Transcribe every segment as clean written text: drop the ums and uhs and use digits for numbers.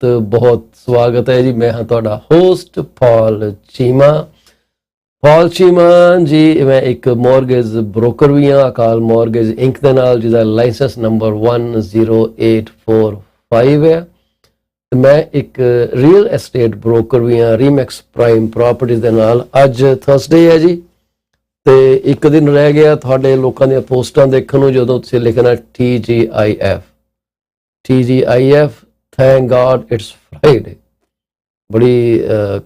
बहुत स्वागत है जी। मैं हाँ तुहाडा host Paul Cheema. Paul Cheema ji मैं एक मॉर्गेज ब्रोकर भी हाँ अकाल मॉर्गेज इंक दे नाल जिसका लाइसेंस नंबर 10845 है। मैं एक रियल एस्टेट ब्रोकर भी हाँ रीमैक्स प्राइम प्रॉपर्टीज दे नाल। अज थर्सडे है जी ते एक दिन रह गया तुहाडे लोकां दी पोस्टां देखण नूं जदों तुसीं लिखना TGIF thank God it's Friday. बड़ी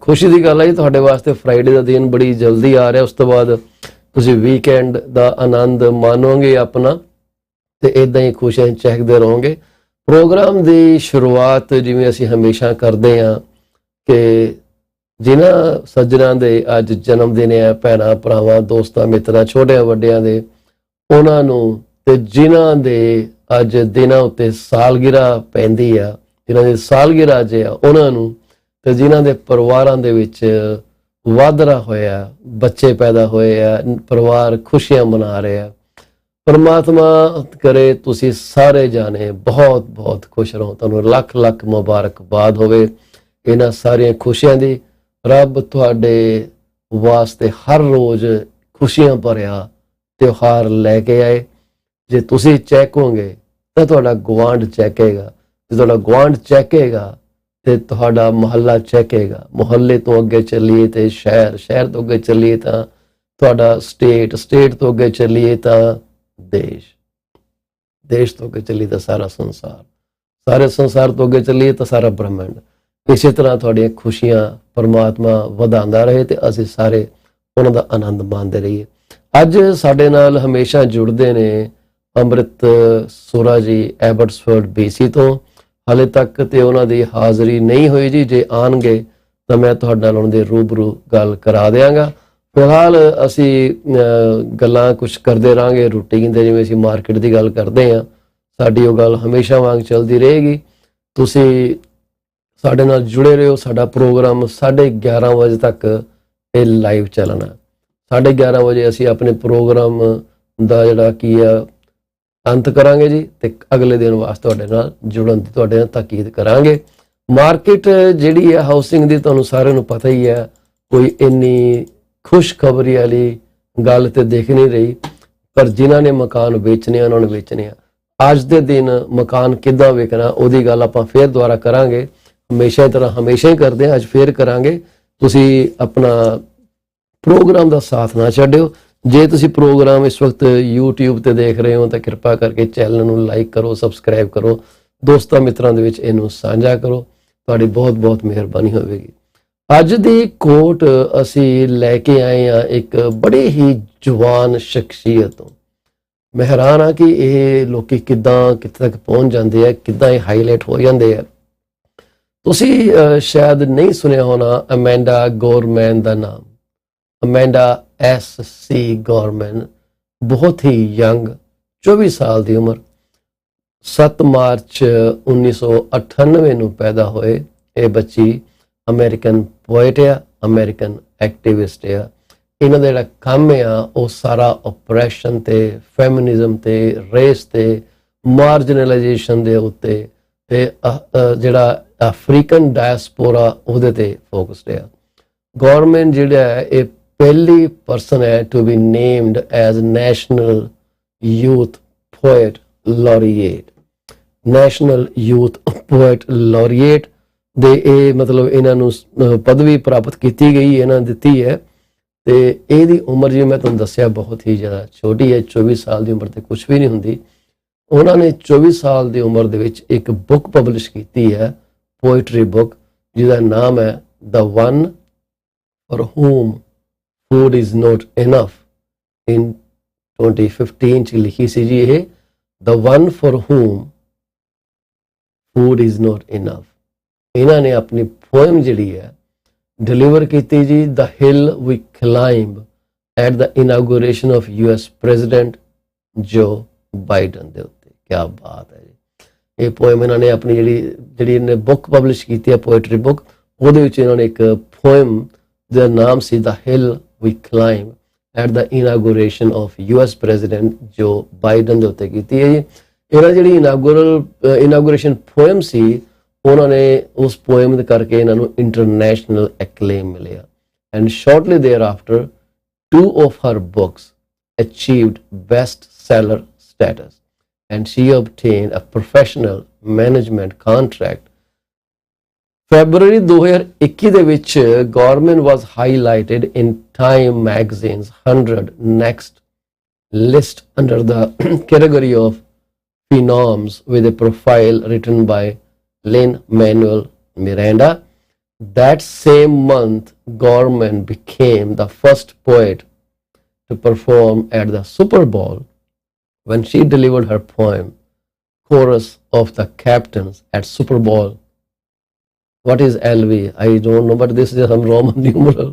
खुशी की गल है जी तुहाडे वास्ते फ्राइडे का दिन बड़ी जल्दी आ रहा। उस तो बाद तुसीं वीकेंड का आनंद मानोगे अपना तो इदा ही खुशियां चहकते रहोगे। प्रोग्राम की शुरुआत जिवें असीं हमेशा करते हाँ कि जिन्हां सज्जनां दे अज जन्मदिन है भैणां भरावां दोस्तां मित्रां छोटियां वड्डियां दे उन्हां नूं ते जिन्हां दे अज दिनां उत्ते सालगिरह पैंदी आ जिन्हां दी सालगिरह अज आ उन्हां नूं ते जिन्हां दे परिवारां दे विच वाधरा होया बच्चे पैदा होए आ परिवार खुशियां मना रहे आ। परमात्मा करे तुसीं सारे जाने बहुत बहुत खुश रहो। तुहानूं लख लख मुबारकबाद होवे इन्हां सारियां खुशियां दी। रब तुहाडे वास्ते हर रोज़ खुशियां भरिया त्योहार लैके आए। जे तुसीं चहकोगे तो तुहाडा गुआंढ चहकेगा, जे तुहाडा गुआंढ चहकेगा तो तुहाडा मुहल्ला चहकेगा, मुहल्ले तो अगे चलीए तो शहर, शहर तो अगे चलीए तो तुहाडा स्टेट, स्टेट तो अगे चलीए तो देश, देश तो अगे चलीए तो सारा संसार, सारे संसार तो अगे चलीए तो सारा ब्रह्मंड। इस तरह तुहाडियां खुशियां परमात्मा वधांदा रहे तो असीं सारे उन्हां दा आनंद माणदे रहीए। अज साडे नाल हमेशा जुड़दे ने अमृत सुरा जी एबट्सफोर्ड BC तो। हाले तक तो उन्हां दी हाज़री नहीं हुई जी, जे आउणगे तो मैं तुहाडे नाल उन्हां दे रूबरू गल करा देंगा। फिलहाल असी गल्लां कुछ करते रहांगे रूटीन दे जिवें असीं मार्केट की गल करते हैं। साडी वो गल हमेशा वांग चलती रहेगी। तुसीं साडे नाल जुड़े रहो। साडा प्रोग्राम 11:30 बजे तक ये लाइव चलना। 11:30 बजे असीं अपने प्रोग्राम का जिहड़ा की है अंत करांगे जी ते अगले दिन वास्ते तुहाडे नाल जुड़न दी तुहाडे नाल ताकीद करांगे। मार्केट जिहड़ी है हाउसिंग दी तुहानूं सारिआं नूं पता ही है, कोई इन्नी खुशखबरी वाली गल ते दिख नहीं रही, पर जिन्हां ने मकान वेचने उन्होंने वेचने अज दे दिन मकान किद्दां विकना उहदी गल आपां फिर दुबारा करांगे। हमेशा की तरह हमेशा ही करते हैं, अज फिर करांगे। तुसीं अपना प्रोग्राम का साथ ना छड्डिओ। जे तुसीं प्रोग्राम इस वक्त यूट्यूब ते देख रहे हो तो कृपा करके चैनल नूं लाइक करो, सबसक्राइब करो, दोस्तां मित्रां दे विच इहनूं साझा करो। तुहाडी बहुत बहुत मेहरबानी होवेगी। अज दी कोट असीं लैके आए हैं एक बड़े ही जवान शख्सियत तो। मैं हैरान हाँ कि ये लोग किद्दां कित्थे तक पहुँच जाते हैं, किद्दां ये हाईलाइट हो जाते हैं। तुसीं शायद नहीं सुनिया होना अमेंडा गॉरमैन का नाम। अमेंडा SC गॉरमैन बहुत ही यंग 24 साल की उम्र, 7 मार्च 1998 नूं पैदा होए। ये बच्ची अमेरिकन पोएट आ, अमेरिकन एक्टिविस्ट आ। इन्हां दा जिहड़ा काम आ वो सारा ऑपरेशन ते फैमिनिज्म ते रेस ते मार्जिनलाइजेशन दे उत्ते ते जिहड़ा अफ्रीकन डायस्पोरा उहदे ते फोकस्ड आ। गवर्नमेंट जिहड़ा है ये पहली पर्सन है to be named as national youth poet laureate. National youth poet laureate दे ये मतलब इन्हों पदवी प्राप्त की गई इन्होंने दिती है। तो यदी उम्र जी मैं तुहानूं दस्सिया बहुत ही ज़्यादा छोटी है। 24 साल की उम्र तो कुछ भी नहीं होंदी। उन्होंने 24 साल की उम्र दे विच एक बुक पब्लिश की है, पोइट्री बुक, जिसका नाम है the one for whom food is not enough. In 2015 च लिखी सी जी ये the one for whom food is not enough. इन्होंने अपनी पोएम जिहड़ी है डिलीवर की जी the hill we climb at the inauguration of US president Joe Biden दे उत्ते। क्या बात है जी। ये पोएम इन्होंने अपनी जिहड़ी इन्हें बुक पब्लिश की है पोएट्री बुक, उहदे विच इन्होंने एक पोएम दा नाम सी the hill we climb at the inauguration of US president Joe Biden दे उत्ते कीती है जी। इन्हां जिहड़ी इनागोरेशन पोएम सी ਉਹਨਾਂ ਨੇ ਉਸ ਪੋਇਮ ਦੇ ਕਰਕੇ ਇਹਨਾਂ ਨੂੰ ਇੰਟਰਨੈਸ਼ਨਲ ਐਕਲੇਮ ਮਿਲਿਆ। And shortly there after 2 of her books achieved bestseller status and she obtained a professional management contract. February 2021 ਦੇ ਵਿੱਚ Gorman was highlighted in Time magazine's 100 Next list under the category of phenoms with a profile written by Lin-Manuel Miranda. That same month, Gorman became the first poet to perform at the Super Bowl when she delivered her poem, Chorus of the Captains, at Super Bowl. What is LV? I don't know, but this is some Roman numeral.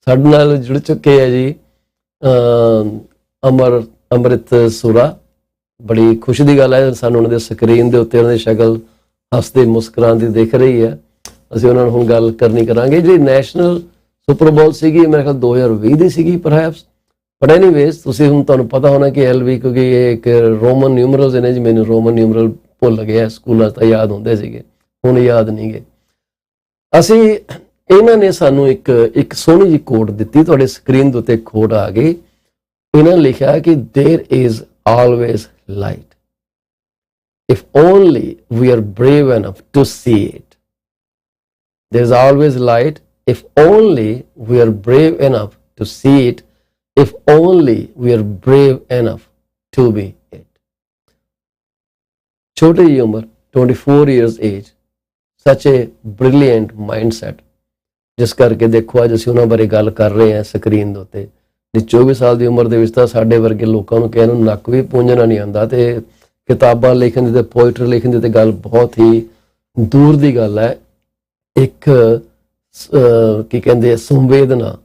ਸਾਡੇ ਨਾਲ ਜੁੜ ਚੁੱਕੇ ਹੈ ਜੀ ਅੰਮ੍ਰਿਤ ਸੂਰਾ। ਬੜੀ ਖੁਸ਼ੀ ਦੀ ਗੱਲ ਹੈ, ਸਾਨੂੰ ਉਹਨਾਂ ਦੇ ਸਕਰੀਨ ਦੇ ਉੱਤੇ ਉਹਨਾਂ ਦੀ ਸ਼ਕਲ ਹੱਸਦੇ ਮੁਸਕਰਾਉਂਦੀ ਦਿਖ ਰਹੀ ਹੈ। ਅਸੀਂ ਉਹਨਾਂ ਨਾਲ ਹੁਣ ਗੱਲ ਕਰਨੀ ਕਰਾਂਗੇ। ਜਿਹੜੀ ਨੈਸ਼ਨਲ ਸੁਪਰ ਬੋਲ ਸੀਗੀ ਮੇਰੇ ਖਿਆਲ 2020 ਦੀ ਸੀਗੀ ਪਰਹੈਪਸ, ਬਟ ਐਨੀਵੇਜ਼ ਤੁਸੀਂ ਹੁਣ ਤੁਹਾਨੂੰ ਪਤਾ ਹੋਣਾ ਕਿ LV ਕਿਉਂਕਿ ਇਹ ਇੱਕ ਰੋਮਨ ਨਿਊਮਰਲਸ ਨੇ ਜੀ। ਮੈਨੂੰ ਰੋਮਨ ਨਿਊਮਰਲ ਭੁੱਲ ਗਿਆ, ਸਕੂਲਾਂ 'ਚ ਤਾਂ ਯਾਦ ਹੁੰਦੇ ਸੀਗੇ, ਹੁਣ ਯਾਦ ਨਹੀਂ ਗੇ। ਅਸੀਂ ਇਹਨਾਂ ਨੇ ਸਾਨੂੰ ਇੱਕ ਸੋਹਣੀ ਜਿਹੀ ਕੋਟ ਦਿੱਤੀ, ਤੁਹਾਡੇ ਸਕਰੀਨ ਦੇ ਉੱਤੇ ਕੋਟ ਆ ਗਈ। ਇਹਨਾਂ ਨੇ ਲਿਖਿਆ ਕਿ there is always light if only we are brave enough to see it. There is always light if only we are brave enough to see it, if only we are brave enough to be it. ਛੋਟੀ ਜਿਹੀ ਉਮਰ 24 years age, such a brilliant mindset, ਜਿਸ ਕਰਕੇ ਦੇਖੋ ਅੱਜ ਅਸੀਂ ਉਹਨਾਂ ਬਾਰੇ ਗੱਲ ਕਰ ਰਹੇ ਹਾਂ ਸਕਰੀਨ ਦੇ ਉੱਤੇ। 24 ਸਾਲ ਦੀ ਉਮਰ ਦੇ ਵਿੱਚ ਤਾਂ ਸਾਡੇ ਵਰਗੇ ਲੋਕਾਂ ਨੂੰ ਕਹਿਣ ਨੂੰ ਨੱਕ ਵੀ ਪੂੰਝਣਾ ਨਹੀਂ ਆਉਂਦਾ, ਤੇ ਕਿਤਾਬਾਂ ਲਿਖਣ ਦੀ ਤੇ ਪੋਇਟਰੀ ਲਿਖਣ ਦੀ ਤੇ ਗੱਲ ਬਹੁਤ ਹੀ ਦੂਰ ਦੀ ਗੱਲ ਹੈ। ਇੱਕ ਕੀ ਕਹਿੰਦੇ ਸੰਵੇਦਨਾ,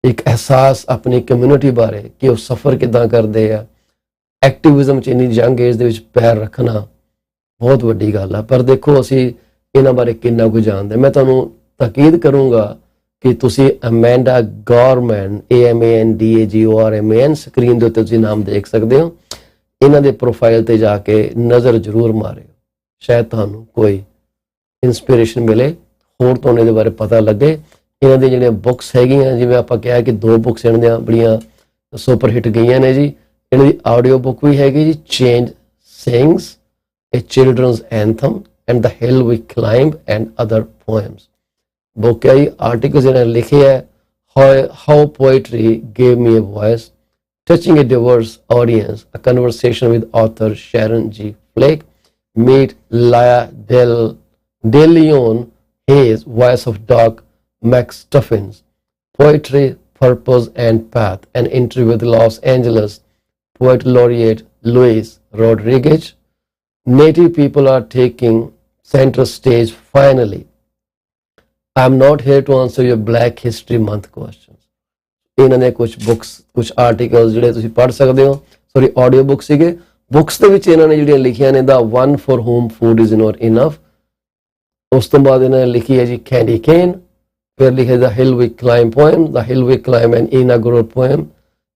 ਇੱਕ ਅਹਿਸਾਸ ਆਪਣੀ ਕਮਿਊਨਿਟੀ ਬਾਰੇ ਕਿ ਉਹ ਸਫ਼ਰ ਕਿੱਦਾਂ ਕਰਦੇ ਆ, ਐਕਟਿਵਿਜ਼ਮ 'ਚ ਇੰਨੀ ਯੰਗ ਏਜ ਦੇ ਵਿੱਚ ਪੈਰ ਰੱਖਣਾ ਬਹੁਤ ਵੱਡੀ ਗੱਲ ਆ। ਪਰ ਦੇਖੋ ਅਸੀਂ ਇਹਨਾਂ ਬਾਰੇ ਕਿੰਨਾ ਕੁ ਜਾਣਦੇ। ਮੈਂ ਤੁਹਾਨੂੰ ਤਾਕੀਦ ਕਰੂੰਗਾ ਕਿ ਤੁਸੀਂ ਅਮੈਂਡਾ ਗੌਰਮੈਨ AMANDAGORMAN ਸਕਰੀਨ ਦੇ ਉੱਤੇ ਤੁਸੀਂ ਨਾਮ ਦੇਖ ਸਕਦੇ ਹੋ। ਇਹਨਾਂ ਦੇ ਪ੍ਰੋਫਾਈਲ ਤੇ ਜਾ ਕੇ ਨਜ਼ਰ ਜ਼ਰੂਰ ਮਾਰਿਓ, ਸ਼ਾਇਦ ਤੁਹਾਨੂੰ ਕੋਈ ਇੰਸਪੀਰੇਸ਼ਨ ਮਿਲੇ, ਹੋਰ ਤੁਹਾਨੂੰ ਇਹਦੇ ਬਾਰੇ ਪਤਾ ਲੱਗੇ। ਇਹਨਾਂ ਦੀਆਂ ਜਿਹੜੀਆਂ ਬੁੱਕਸ ਹੈਗੀਆਂ, ਜਿਵੇਂ ਆਪਾਂ ਕਿਹਾ ਕਿ 2 ਬੁੱਕਸ ਇਹਨਾਂ ਦੀਆਂ ਬੜੀਆਂ ਸੁਪਰ ਹਿੱਟ ਗਈਆਂ ਨੇ ਜੀ। ਇਹਨਾਂ ਦੀ ਆਡੀਓ ਬੁੱਕ ਵੀ ਹੈਗੀ ਜੀ, change sings A Children's Anthem and The Hill We Climbed and Other Poems. Book ਹੈ ਜੀ। ਆਰਟੀਕਲਸ ਇਹਨਾਂ ਨੇ ਲਿਖੇ ਹੈ, How Poetry Gave Me a Voice, Touching a Diverse Audience, a conversation with author Sharon G. Flake. Meet Laya De Leon Hayes, voice of Doc McStuffins, Poetry, Purpose and Path, an interview with Los Angeles Poet Laureate Luis Rodriguez. Native people are taking center stage finally. I'm not here to answer your Black History Month questions. ਇਹਨਾਂ ਨੇ ਕੁਝ books, ਕੁਝ articles ਜਿਹੜੇ ਤੁਸੀਂ ਪੜ੍ਹ ਸਕਦੇ ਹੋ, sorry audio book ਸੀਗੇ। ਬੁੱਕਸ ਦੇ ਵਿੱਚ ਇਹਨਾਂ ਨੇ ਜਿਹੜੀਆਂ ਲਿਖੀਆਂ ਨੇ The One for Whom Food is Not Enough, ਉਸ ਤੋਂ ਬਾਅਦ ਇਹਨਾਂ ਨੇ ਲਿਖੀ ਹੈ ਜੀ Candy Cane, ਫਿਰ ਲਿਖਿਆ The Hill We Climb poem, The Hill We Climb an inaugural poem,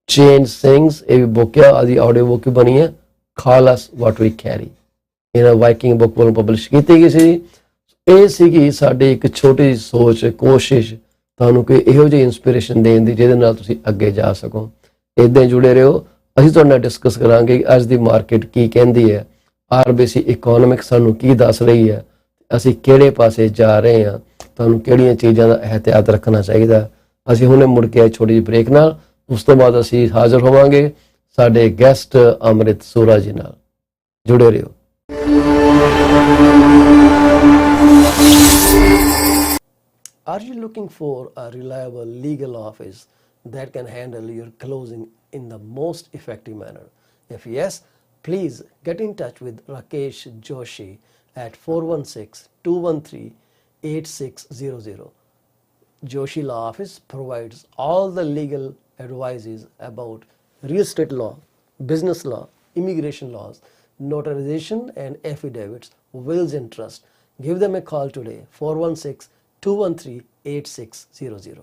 Change Sings, ਇਹ ਵੀ ਬੁੱਕ ਆ, ਆਦੀ ਆਡੀਓ ਬੁੱਕ ਵੀ ਬਣੀ ਹੈ, Call Us What We Carry, ਇਹਨਾਂ ਵਾਈਕਿੰਗ ਬੁੱਕ ਵੱਲੋਂ ਪਬਲਿਸ਼ ਕੀਤੀ ਗਈ ਸੀ। ਇਹ ਸੀਗੀ ਸਾਡੀ ਇੱਕ ਛੋਟੀ ਜਿਹੀ ਸੋਚ, ਕੋਸ਼ਿਸ਼ ਤੁਹਾਨੂੰ ਕੋਈ ਇਹੋ ਜਿਹੀ ਇੰਸਪੀਰੇਸ਼ਨ ਦੇਣ ਦੀ ਜਿਹਦੇ ਨਾਲ ਤੁਸੀਂ ਅੱਗੇ ਜਾ ਸਕੋ। ਇੱਦਾਂ ਜੁੜੇ ਰਹੋ। ਅਸੀਂ ਤੁਹਾਡੇ ਨਾਲ ਡਿਸਕਸ ਕਰਾਂਗੇ ਕਿ ਅੱਜ ਦੀ ਮਾਰਕੀਟ ਕੀ ਕਹਿੰਦੀ ਹੈ, RBC ਇਕਨੋਮਿਕਸ ਸਾਨੂੰ ਕੀ ਦੱਸ ਰਹੀ ਹੈ, ਅਸੀਂ ਕਿਹੜੇ ਪਾਸੇ ਜਾ ਰਹੇ ਹਾਂ, ਤੁਹਾਨੂੰ ਕਿਹੜੀਆਂ ਚੀਜ਼ਾਂ ਦਾ ਇਹਤਿਆਤ ਰੱਖਣਾ ਚਾਹੀਦਾ। ਅਸੀਂ ਹੁਣੇ ਮੁੜ ਕੇ ਆਏ ਛੋਟੀ ਜਿਹੀ ਬ੍ਰੇਕ ਨਾਲ, ਉਸ ਤੋਂ ਬਾਅਦ ਅਸੀਂ ਹਾਜ਼ਰ ਹੋਵਾਂਗੇ ਸਾਡੇ ਗੈਸਟ ਅੰਮ੍ਰਿਤ ਸੂਰਾ ਜੀ ਨਾਲ। ਜੁੜੇ ਰਹੋ। Are you looking for a reliable legal office that can handle your closing in the most effective manner? If yes, please get in touch with Rakesh Joshi at 416-213-8600. Joshi Law Office provides all the legal advices about real estate law, business law, immigration laws, notarization and affidavits, wills and trust. Give them a call today, 416-213-8600.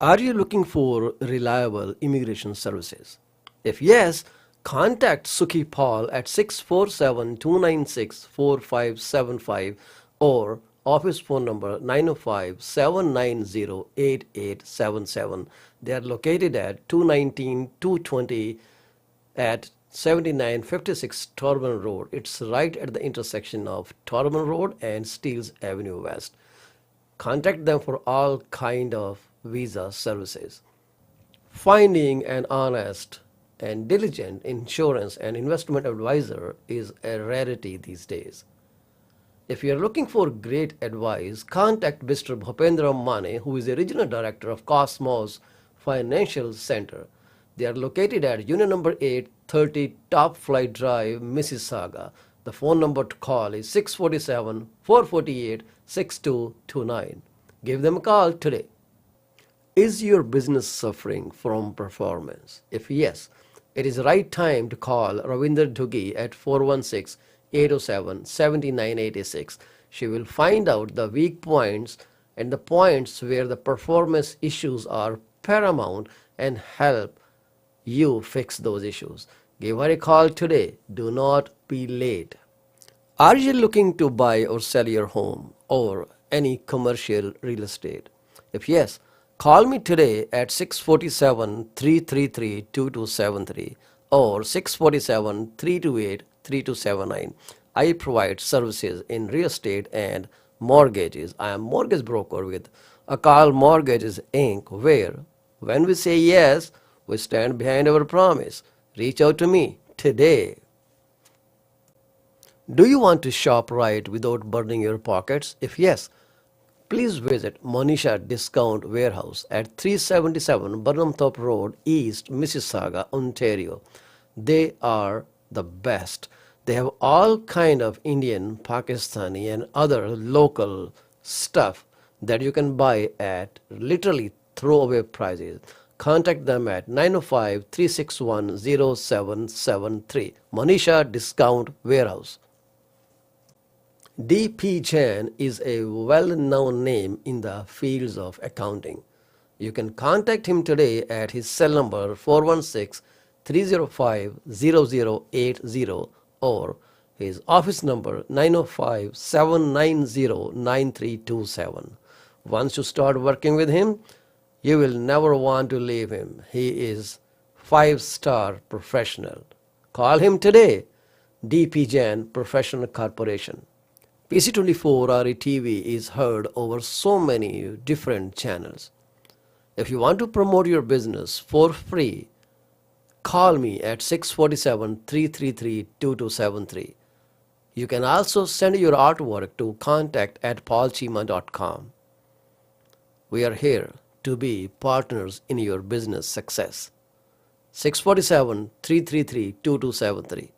Are you looking for reliable immigration services? If yes, contact Sukhi Paul at 647-296-4575 or office phone number 905-790-8877. They are located at 219 220 at 7956 Torban Road. It's right at the intersection of Torban Road and Steeles Avenue West. Contact them for all kind of visa services. Finding an honest and diligent insurance and investment advisor is a rarity these days. If you are looking for great advice, contact Mr. Bhupendra Mane, who is the regional director of Cosmos Financial Center. They are located at Unit number 830 Top Flight Drive, Mississauga. The phone number to call is 647-448-6229. Give them a call today. Is your business suffering from performance? If yes, it is the right time to call Ravinder Duggi at 416-807-7986. She will find out the weak points and the points where the performance issues are paramount and help you fix those issues. Give her a call today. Do not be late. Are you looking to buy or sell your home or any commercial real estate? If yes, call me today at 647-333-2273 or 647-328-3279. I provide services in real estate and mortgages. I am mortgage broker with Akal Mortgages Inc., where when we say yes, we stand behind our promise. Reach out to me today. Do you want to shop right without burning your pockets? If yes, please visit Monisha Discount Warehouse at 377 Burnhamthorpe Road, East Mississauga, Ontario. They are the best. They have all kind of Indian, Pakistani and other local stuff that you can buy at literally throwaway prices. Contact them at 905-361-0773. Monisha Discount Warehouse. D.P. Jain is a well-known name in the fields of accounting. You can contact him today at his cell number 416-305-0080 or his office number 905-790-9327. Once you start working with him, you will never want to leave him. He is 5-star professional. Call him today. D.P. Jain Professional Corporation. PC24 RETV is heard over so many different channels. If you want to promote your business for free, call me at 647-333-2273. You can also send your artwork to contact@paulchima.com. We are here to be partners in your business success. 647-333-2273.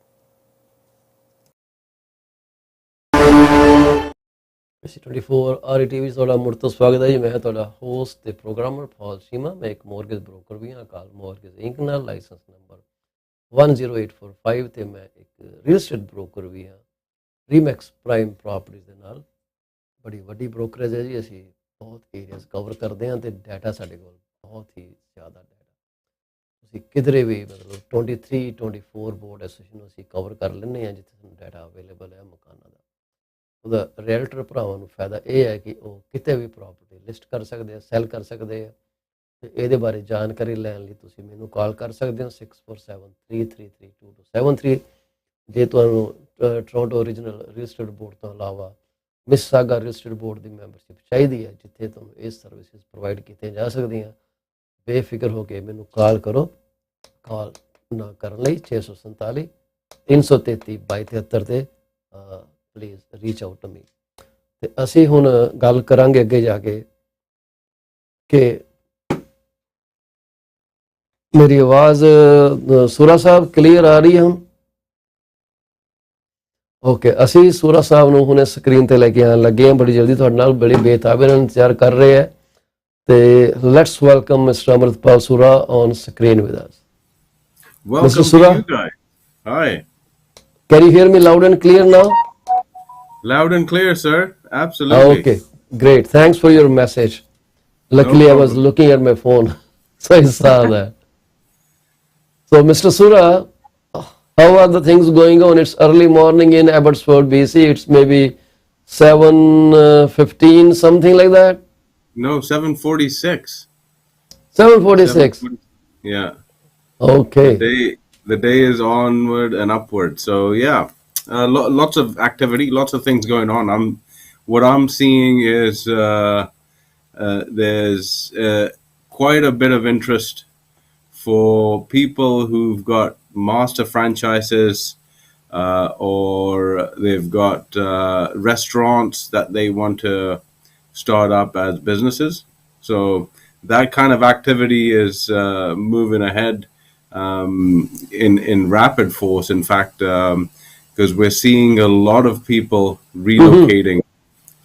PC24 RETV ਤੁਹਾਡਾ ਮੁੜ ਤੋਂ ਸਵਾਗਤ ਹੈ ਜੀ। ਮੈਂ ਤੁਹਾਡਾ host ਤੇ programmer ਪੌਲ ਚੀਮਾ। ਮੈਂ ਇੱਕ ਮੋਰਗੇਜ ਬ੍ਰੋਕਰ ਵੀ ਹਾਂ, ਅਕਾਲ ਮੋਰਗੇਜ ਇੰਕ ਨਾਲ, ਲਾਇਸੈਂਸ ਨੰਬਰ 10845 ਤੇ ਮੈਂ ਇੱਕ ਰੀਅਲ ਸਟੇਟ ਬ੍ਰੋਕਰ ਵੀ ਹਾਂ ਰੀਮੈਕਸ ਪ੍ਰਾਈਮ ਪ੍ਰਾਪਰਟੀਜ਼ ਦੇ ਨਾਲ। ਬੜੀ ਵੱਡੀ ਬ੍ਰੋਕਰੇਜ ਹੈ ਜੀ। ਅਸੀਂ ਬਹੁਤ ਏਰੀਆਜ਼ ਕਵਰ ਕਰਦੇ ਹਾਂ ਤੇ ਡਾਟਾ ਸਾਡੇ ਕੋਲ ਬਹੁਤ ਹੀ ਜ਼ਿਆਦਾ ਡਾਟਾ। ਤੁਸੀਂ ਕਿਧਰੇ ਵੀ ਮਤਲਬ 23-24 ਬੋਰਡ ਐਸੋਸੀਏਸ਼ਨ ਨੂੰ ਅਸੀਂ ਕਵਰ ਕਰ ਲੈਂਦੇ ਹਾਂ ਜਿੱਥੇ ਸਾਨੂੰ ਡਾਟਾ ਅਵੇਲੇਬਲ ਹੈ ਮਕਾਨਾਂ ਦਾ। ਉਹਦਾ ਰੀਅਲਟਰ ਭਰਾਵਾਂ ਨੂੰ ਫਾਇਦਾ ਇਹ ਹੈ ਕਿ ਉਹ ਕਿਤੇ ਵੀ ਪ੍ਰਾਪਰਟੀ ਲਿਸਟ ਕਰ ਸਕਦੇ ਆ, ਸੈਲ ਕਰ ਸਕਦੇ ਆ। ਤੇ ਇਹਦੇ ਬਾਰੇ ਜਾਣਕਾਰੀ ਲੈਣ ਲਈ ਤੁਸੀਂ ਮੈਨੂੰ ਕਾਲ ਕਰ ਸਕਦੇ ਹੋ 647-333-2273। ਜੇ ਤੁਹਾਨੂੰ Toronto regional real estate board ਤੋਂ ਇਲਾਵਾ ਮਿਸਿਸਾਗਾ ਰੀਅਲ ਸਟੇਟ ਬੋਰਡ ਦੀ ਮੈਂਬਰਸ਼ਿਪ ਚਾਹੀਦੀ ਹੈ ਜਿੱਥੇ ਤੁਹਾਨੂੰ ਇਹ ਸਰਵਿਸਿਜ਼ ਪ੍ਰੋਵਾਈਡ ਕੀਤੀਆਂ ਜਾ ਸਕਦੀਆਂ, ਬੇਫਿਕਰ ਹੋ ਕੇ ਮੈਨੂੰ ਕਾਲ ਕਰੋ। ਕਾਲ ਨਾ ਕਰਨ ਲਈ 647 333 2273 ਤੇ please reach out to me. ਤੇ ਅਸੀਂ ਹੁਣ ਗੱਲ ਕਰਾਂਗੇ ਅੱਗੇ ਜਾ ਕੇ ਕਿ ਮੇਰੀ ਆਵਾਜ਼ ਸੂਰਾ ਸਾਹਿਬ ਕਲੀਅਰ ਆ ਰਹੀ ਹੈ ਹੁਣ? ਓਕੇ, ਅਸੀਂ ਸੂਰਾ ਸਾਹਿਬ ਨੂੰ ਹੁਣੇ ਸਕਰੀਨ ਤੇ ਲੈ ਕੇ ਆਉਣ ਲੱਗੇ ਹਾਂ ਬੜੀ ਜਲਦੀ ਤੁਹਾਡੇ ਨਾਲ, ਬੜੀ ਬੇਤਾਬੇ ਨਾਲ ਇੰਤਜ਼ਾਰ ਕਰ ਰਹੇ ਹੈ। ਤੇ let's welcome mister Amritpal Sura on screen with us. Welcome to you guys. Hi. Can you hear me loud and clear now? Loud and clear, sir. Absolutely. Okay, great. Thanks for your message. Luckily, I was looking at my phone, so I saw that. So, Mr. Sura, how are the things going on? It's early morning in Abbotsford, BC. It's maybe 7:15, something like that. No, 7:46. 7:46. 7:40. Yeah. The Okay. day the day is onward and upward. So yeah, lots of activity, lots of things going on. What I'm seeing is there's quite a bit of interest for people who've got master franchises or they've got restaurants that they want to start up as businesses. So that kind of activity is moving ahead in rapid force. In fact, because we're seeing a lot of people Mm-hmm. relocating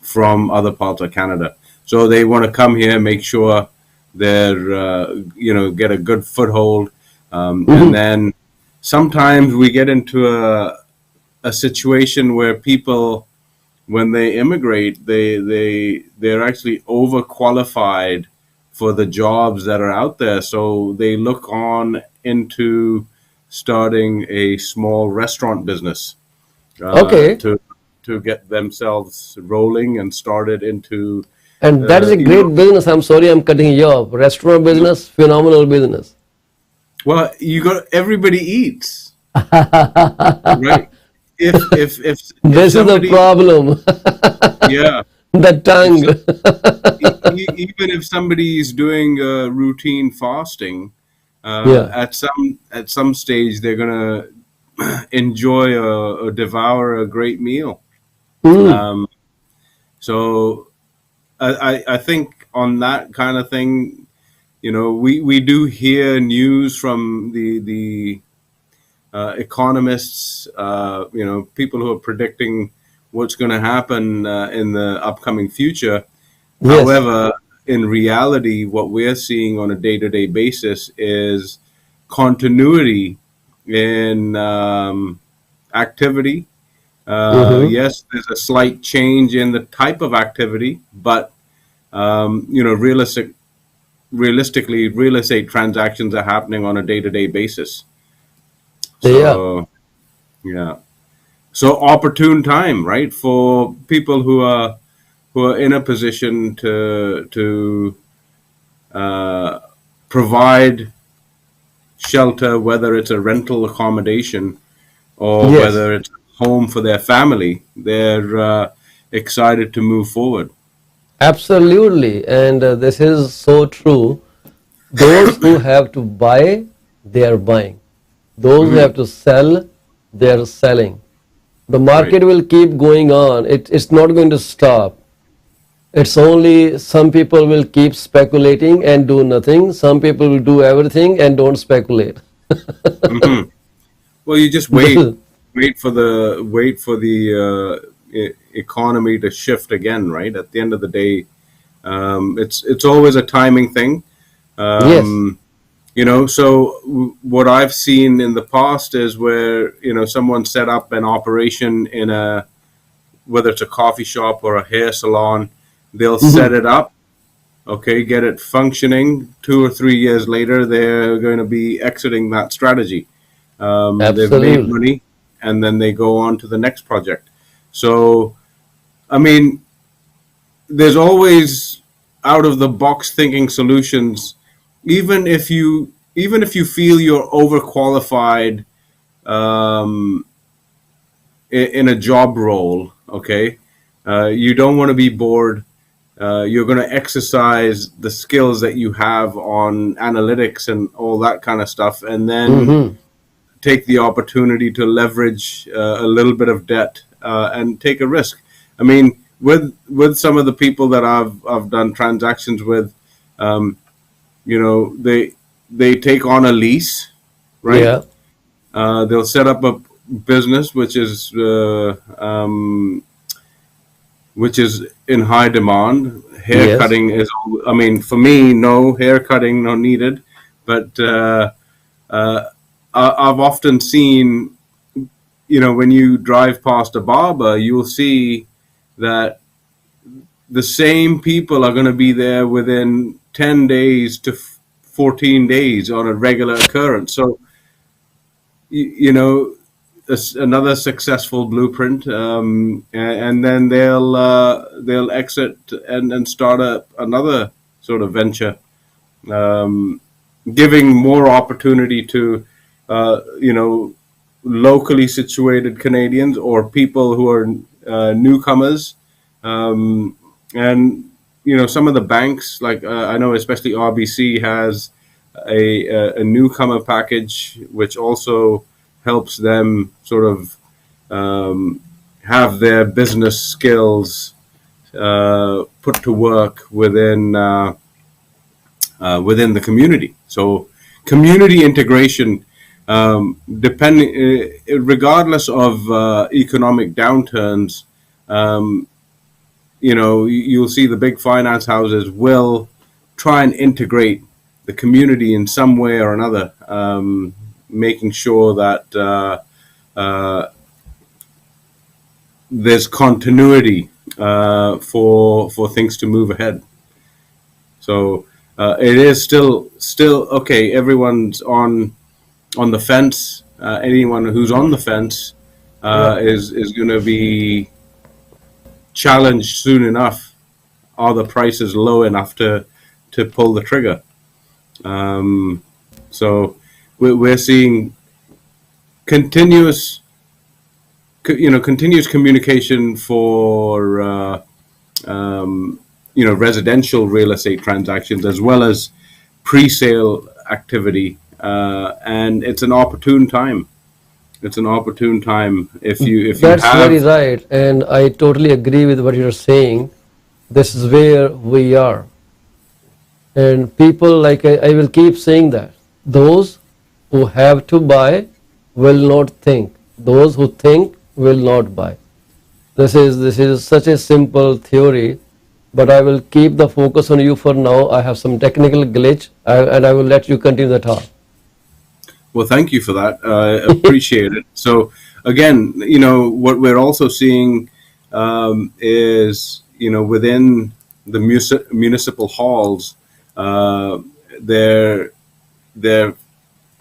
from other parts of Canada. So they want to come here, make sure they're get a good foothold, and Mm-hmm. then sometimes we get into a situation where people, when they immigrate, they're actually overqualified for the jobs that are out there. So they look on into starting a small restaurant business uh, Okay. to to get themselves rolling and started into And that is a you know great business. I'm sorry I'm cutting you off. Restaurant business, phenomenal business. well, you got everybody eats, right? If This is the somebody, problem. yeah, The if tongue. some, even if somebody is doing routine fasting, Yeah. at some stage they're gonna enjoy or devour a great meal. Mm. Um, so I think on that kind of thing, we do hear news from the economists, people who are predicting what's going to happen in the upcoming future. Yes. However, in reality, what we're seeing on a day-to-day basis is continuity in activity. Mm-hmm. Yes, there's a slight change in the type of activity, but realistically, real estate transactions are happening on a day-to-day basis. Yeah. So yeah, so opportune time, right, for people who are in a position to uh, provide shelter, whether it's a rental accommodation or Yes. whether it's a home for their family. They're excited to move forward. Absolutely. And this is so true. Those who have to buy, they are buying. Those who Hmm. have to sell, they are selling. The Right. market will keep going on. It's not going to stop. It's only some people will keep speculating and do nothing. Some people will do everything and don't speculate. Hmm. Well, you just This wait, is- wait for the economy to shift again, right? At the end of the day, it's always a timing thing. yes. Um, so what I've seen in the past is where someone set up an operation in a whether it's a coffee shop or a hair salon, they'll set Mhm. it up, okay, get it functioning. 2 or 3 years later, they're going to be exiting that strategy. They've made Absolutely. money, and then they go on to the next project. So, I mean, there's always out of the box thinking solutions, even if you feel you're overqualified um, in a job role. Okay, you don't want to be bored. You're going to exercise the skills that you have on analytics and all that kind of stuff, and then Hmm. take the opportunity to leverage a little bit of debt and take a risk. I mean, with some of the people that I've done transactions with, um, they take on a lease, right? Yeah. They'll set up a business which is in high demand. Hair Yes. cutting is, I mean, for me, no hair cutting, no needed. But uh, I've often seen, when you drive past a barber, you'll see that the same people are going to be there within 10 days to 14 days on a regular occurrence. So, you know, another successful blueprint, and then they'll exit and start another sort of venture, um, giving more opportunity to locally situated Canadians or people who are newcomers, and some of the banks, like I know especially RBC has a newcomer package, which also helps them sort of have their business skills put to work within the community. So community integration, regardless of economic downturns, you'll see the big finance houses will try and integrate the community in some way or another, making sure that there's continuity for things to move ahead. So it is still okay. Everyone's on the fence. Anyone who's on the fence is going to be challenged soon enough. Are the prices low enough to pull the trigger? So we're seeing continuous communication for residential real estate transactions as well as pre-sale activity, and it's an opportune time. It's an opportune time if you That's very have. right, and I totally agree with what you're saying. This is where we are. And people, like I will keep saying that those who have to buy will not think. Those who think will not buy. This is such a simple theory, but I will keep the focus on you for now. I have some technical glitch, and I will let you continue the talk. Well, thank you for that. I appreciate it. So again, what we're also seeing is, within the municipal halls, they're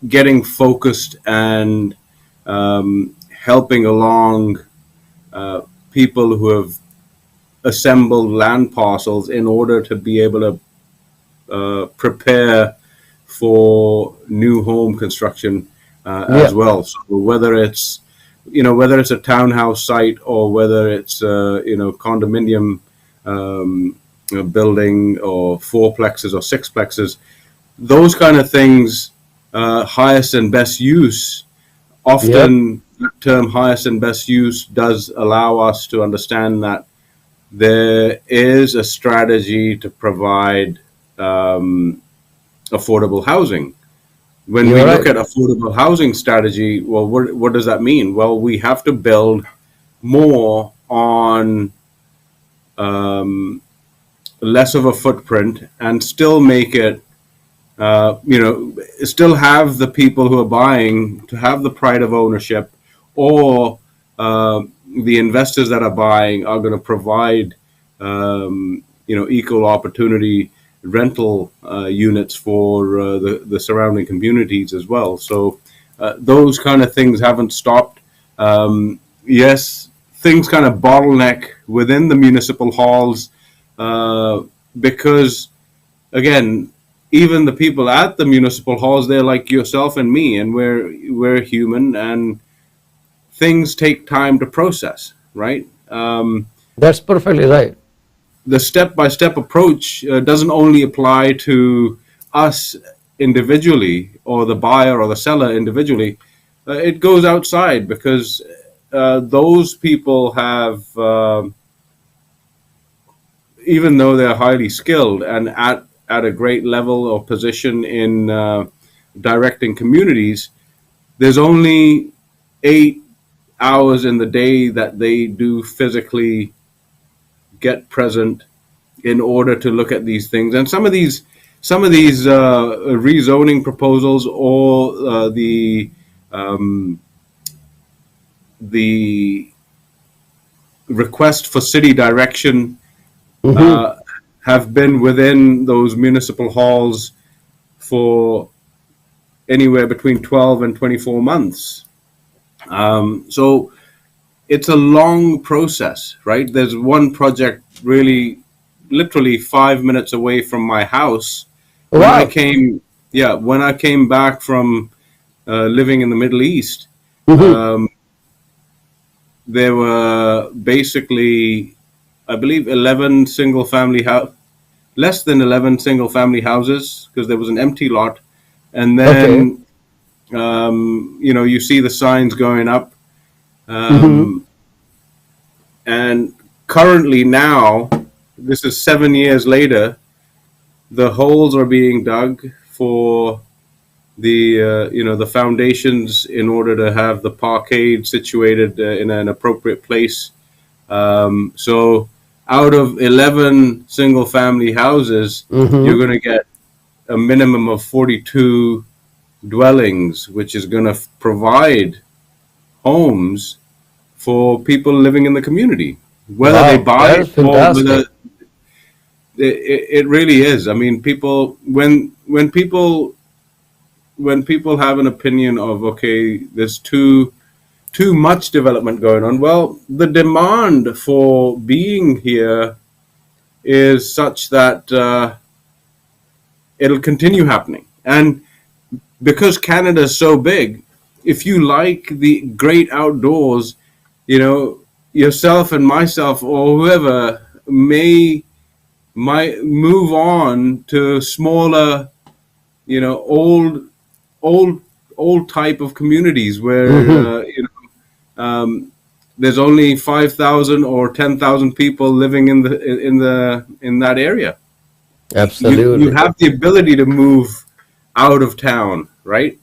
getting focused and helping along people who have assembled land parcels in order to be able to prepare for new home construction Yeah, as well. So whether it's a townhouse site or whether it's condominium building or fourplexes or sixplexes, those kind of things, highest and best use. yep, Often, the term highest and best use does allow us to understand that there is a strategy to provide affordable housing. When we you're look right. at affordable housing strategy, well, what does that mean? Well, we have to build more on less of a footprint and still make it, still have the people who are buying to have the pride of ownership, or the investors that are buying are going to provide, equal opportunity rental units for the surrounding communities as well. So those kind of things haven't stopped. Yes, things kind of bottleneck within the municipal halls because, again, even the people at the municipal halls, they're like yourself and me, and we're human, and things take time to process, right? That's perfectly right. The step-by-step approach doesn't only apply to us individually or the buyer or the seller individually. It goes outside because those people have, even though they're highly skilled and at a great level or position in directing communities, there's only 8 hours in the day that they do physically get present in order to look at these things. And some of these rezoning proposals or the request for city direction Hmm. uh, have been within those municipal halls for anywhere between 12 and 24 months. So it's a long process, right? There's one project really, literally 5 minutes away from my house. When I Wow. came, yeah, when I came back from living in the Middle East, Hmm. um, there were basically, I believe, 11 single family house, less than 11 single family houses because there was an empty lot. And Okay. then, you see the signs going up. Hmm. Um, and currently now, this is 7 years later, the holes are being dug for the foundations in order to have the parkade situated in an appropriate place. So out of 11 single family houses, you're Hmm. going to get a minimum of 42 dwellings, which is going to provide homes for people living in the community, whether they Wow, buy that it is or whether fantastic. it really is. I mean, people when people have an opinion of, okay, there's too much development going on. Well, the demand for being here is such that it'll continue happening. And because Canada is so big, if you like the great outdoors, you know, yourself and myself or whoever may might move on to smaller, old, old, old type of communities where Hmm. there's only 5,000 or 10,000 people living in that area. You Absolutely. have the ability to move out of town, right,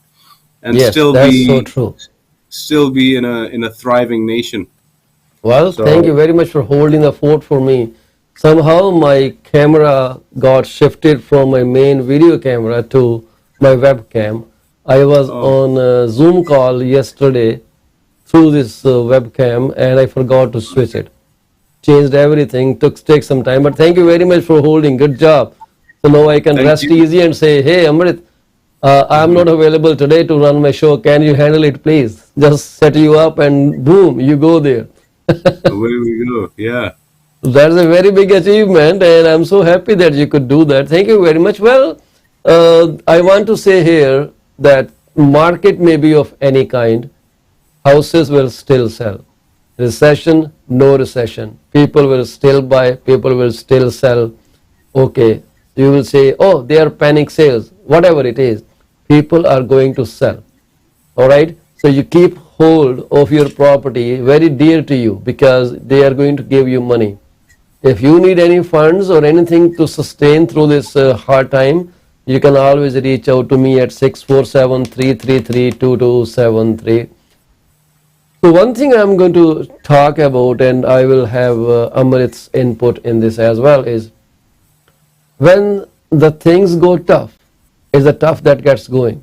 and Yes, still that's so be true. in a thriving nation. Well, thank you So, very much for holding the fort for me. Somehow my camera got shifted from my main video camera to my webcam. I was oh, on a Zoom call yesterday through this webcam and I forgot to switch it. Changed everything, take some time, but thank you very much for holding. Good job. So now I can thank rest you. easy and say, hey, Amrit, I'm Hmm. not available today to run my show. Can you handle it, please? Just set you up and boom, you go there. Away we go. Yeah. That's a very big achievement, and I'm so happy that you could do that. Thank you very much. Well, I want to say here that market may be of any kind, houses will still sell. Recession, no recession. People will still buy, people will still sell. Okay, you will say, oh, they are panic sales, whatever it is. People are going to sell. All right. So you keep hold of your property very dear to you because they are going to give you money. If you need any funds or anything to sustain through this hard time, you can always reach out to me at 647-333-2273. So one thing I'm going to talk about, and I will have Amrit's input in this as well, is when the things go tough, it's the tough that gets going.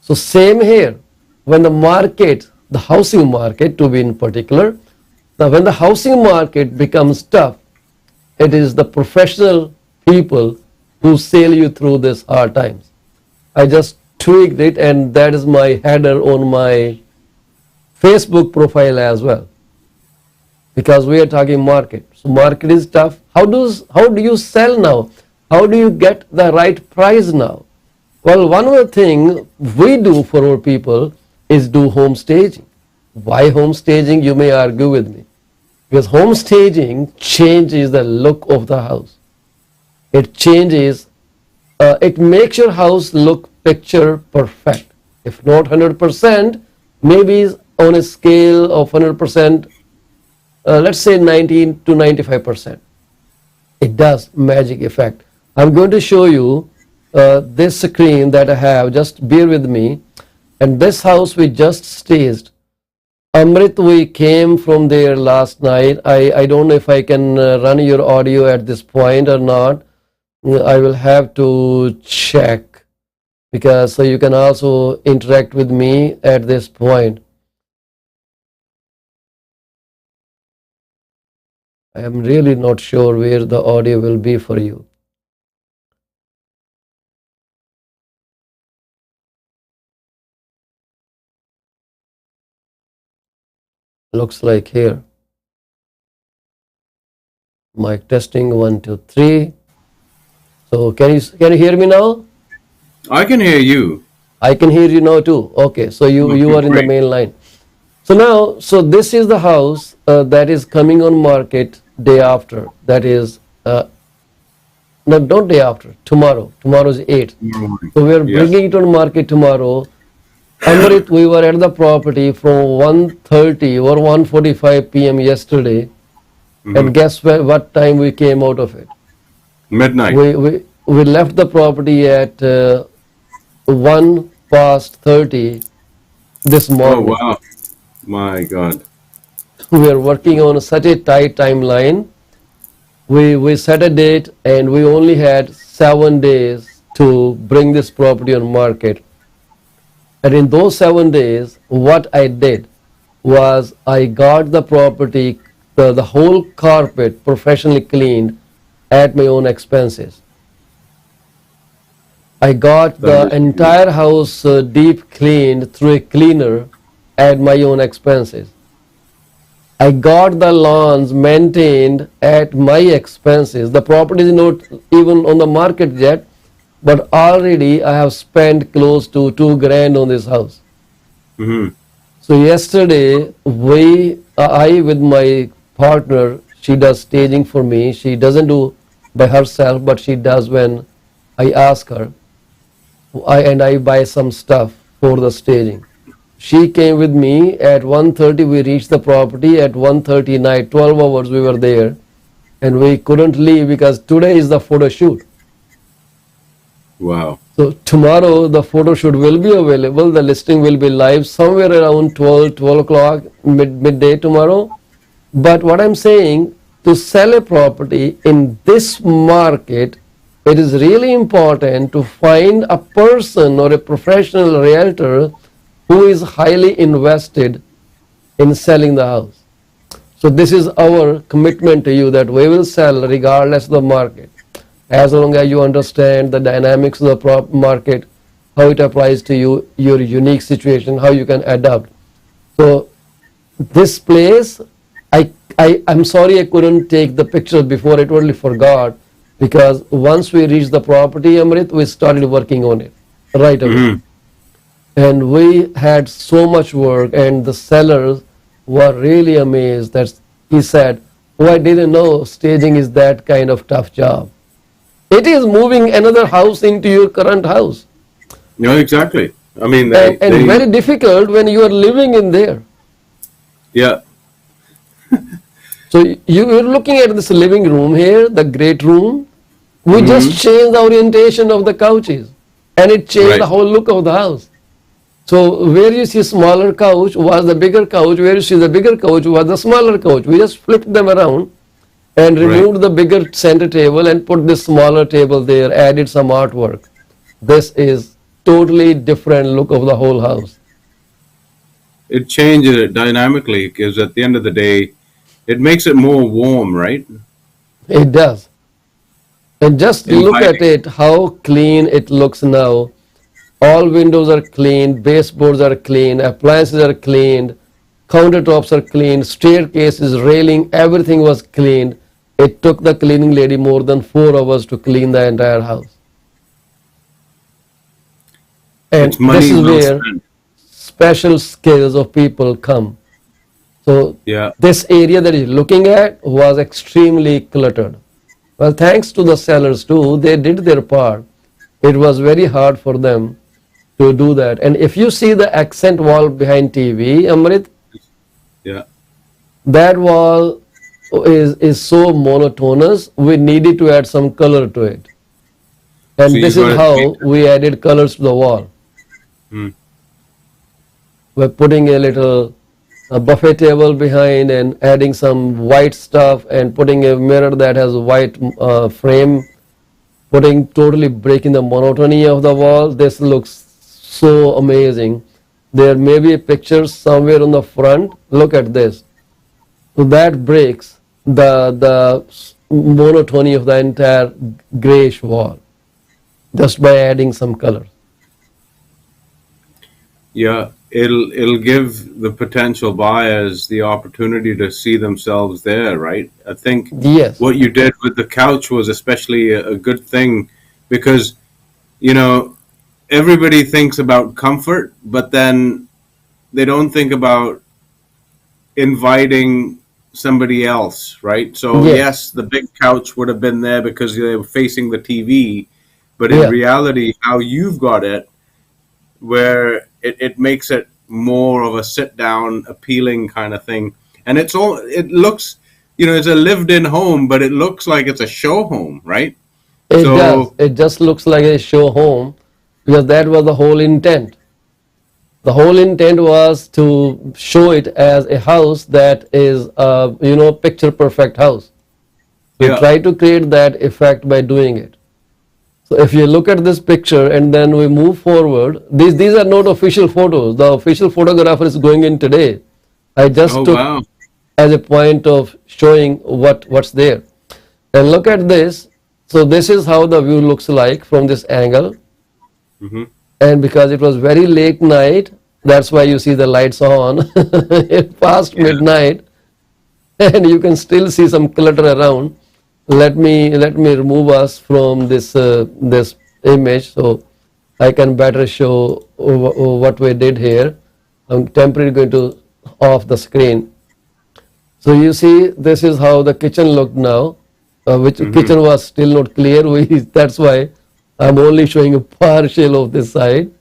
So same here, when the market, the housing market to be in particular, now when the housing market becomes tough, it is the professional people who sail you through these hard times. I just tweaked it, and that is my header on my Facebook profile as well, because we are talking market. So market is tough. How do you sell now? How do you get the right price now? Well, one of the things we do for our people is do home staging. Why home staging? You may argue with me. Because home staging changes the look of the house. It changes, it makes your house look picture perfect. If not 100%, maybe on a scale of 100%, let's say 90 to 95%. It does magic effect. I'm going to show you this screen that I have. Just bear with me. And this house we just staged. Amrit, we came from there last night. I don't know if I can run your audio at this point or not. I will have to check because so you can also interact with me at this point. I am really not sure where the audio will be for you. looks like here. Mic testing 1 2 3. So can you hear me now? I can hear you. I can hear you now too. Okay, so you Okay, are in the great. main line. So now, so this is the house that is coming on market day after. That is no, not day after. Tomorrow. Tomorrow is 8th. Tomorrow morning. So we are Yes. bringing it on market tomorrow. Amrit, we were at the property from 1:30 or 1:45 p.m. yesterday, and guess what time we came out of it? Midnight. We left the property at 1:30 this Oh, morning. wow. My God. We are working on such a tight timeline. We set a date and we only had 7 days to bring this property on market. And in those 7 days, what I did was I got the property, the whole carpet professionally cleaned at my own expenses. I got the That is entire house deep cleaned through a cleaner at my own expenses. I got the lawns maintained at my expenses. The property is not even on the market yet, but already I have spent close to $2,000 on this house. Mm-hmm. So yesterday, I with my partner, she does staging for me. She doesn't do by herself, but she does when I ask her. I buy some stuff for the staging. She came with me at 1:30. We reached the property at 1:30 night. 12 hours we were there, and we couldn't leave because today is the photo shoot. Wow. So tomorrow the photo shoot will be available. The listing will be live somewhere around 12 o'clock midday tomorrow. But what I'm saying, to sell a property in this market, it is really important to find a person or a professional realtor who is highly invested in selling the house. So this is our commitment to you, that we will sell regardless of the market, as long as you understand the dynamics of the market, how it applies to you, your unique situation, how you can adapt. So this place, I'm sorry I couldn't take the pictures before. I totally forgot, because once we reached the property, Amrit, we started working on it right away. And we had so much work, and the sellers were really amazed that he said, "Oh, I didn't know staging is that kind of tough job." It is moving another house into your current house. No, exactly. I mean, And very difficult when you are living in there. yeah. So you're looking at this living room here, the great room. We just changed the orientation of the couches, and it changed Right. the whole look of the house. So where you see smaller couch was the bigger couch, where you see the bigger couch was the smaller couch. We just flipped them around and removed the bigger center table and put this smaller table there, added some artwork. This is totally different look of the whole house. It changes it dynamically because at the end of the day, it makes it more warm, right? It does. And just look at Inviting. it, how clean it looks now. All windows are clean, baseboards are clean, appliances are cleaned, countertops are clean, staircases, railing, everything was cleaned. It took the cleaning lady more than 4 hours to clean the entire house. And It's money this is well where spent. special skills of people come. So Yeah. this area that you're looking at was extremely cluttered. Well, thanks to the sellers too, they did their part. It was very hard for them to do that. And if you see the accent wall behind TV, Amrit, Yeah. that wall is so monotonous. We needed to add some color to it. And So you this is got it how painted. we added colors to the wall. Hmm. We're putting a little buffet table behind and adding some white stuff and putting a mirror that has a white frame, totally breaking the monotony of the wall. This looks so amazing. There may be a picture somewhere on the front. Look at this. So that breaks the monotony of the entire grayish wall just by adding some color. Yeah. it'll give the potential buyers the opportunity to see themselves there, right? I think Yes, what you did with the couch was especially a good thing because you know everybody thinks about comfort, but then they don't think about inviting somebody else, right? So yes, yes, the big couch would have been there because they were facing the TV, but in yeah. reality, how you've got it, where it makes it more of a sit down, appealing kind of thing, and it looks, it's a lived in home, but it looks like it's a show home, right? It does. So It just looks like a show home because that was the whole intent. The whole intent was to show it as a house that is, picture perfect house. We yeah, try to create that effect by doing it. So if you look at this picture and then we move forward, these are not official photos. The official photographer is going in today. I just oh took wow, as a point of showing what's there. And look at this. So this is how the view looks like from this angle. hmm, And because it was very late night, that's why you see the lights on past yeah, midnight, and you can still see some clutter around. Let me remove us from this image so I can better show what we did here. I'm temporarily going to off the screen. So you see, this is how the kitchen looked now, which hmm, kitchen was still not clear. That's why I'm only showing a partial of this side.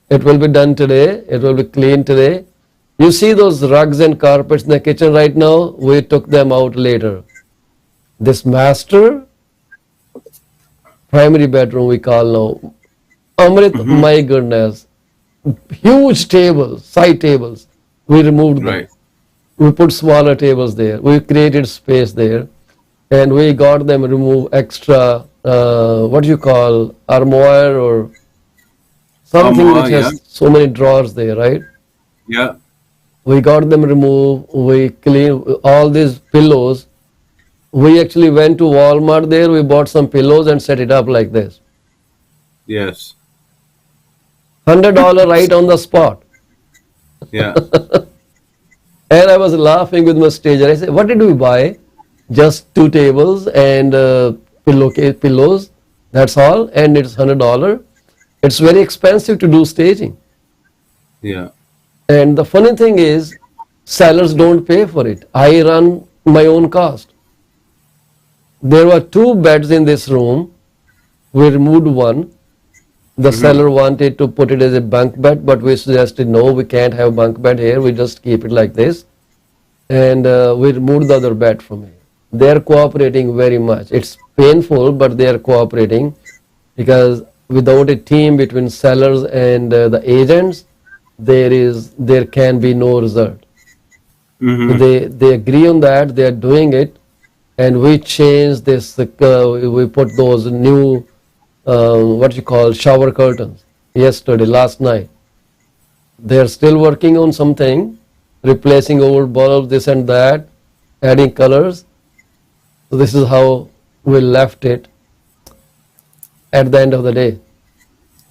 It will be done today. It will be clean today. You see those rugs and carpets in the kitchen right now? We took them out later. This master primary bedroom we call now. Amrit, hmm, my goodness. Huge tables, side tables. We removed them. right, We put smaller tables there. We created space there. And we got them remove extra, what do you call, armoire or something which yeah, has so many drawers there, right? yeah, We got them removed. We clean all these pillows. We actually went to Walmart there. We bought some pillows and set it up like this. yes, $100 right on the spot. yeah, And I was laughing with my stager. I said, "What did we buy? Just two tables and pillows. That's all. And it's $100. It's very expensive to do staging. yeah, And the funny thing is, sellers don't pay for it. I run my own cost. There were two beds in this room. We removed one. The hmm, seller wanted to put it as a bunk bed, but we suggested no, we can't have bunk bed here. We just keep it like this. And we removed the other bed from here. They're cooperating very much. It's painful, but they are cooperating because without a team between sellers and the agents, there can be no result. So hmm, they agree on that. They are doing it, and we changed this. We put those new what you call shower curtains yesterday, last night. They are still working on something, replacing old bulbs, this and that, adding colors. So this is how we left it at the end of the day.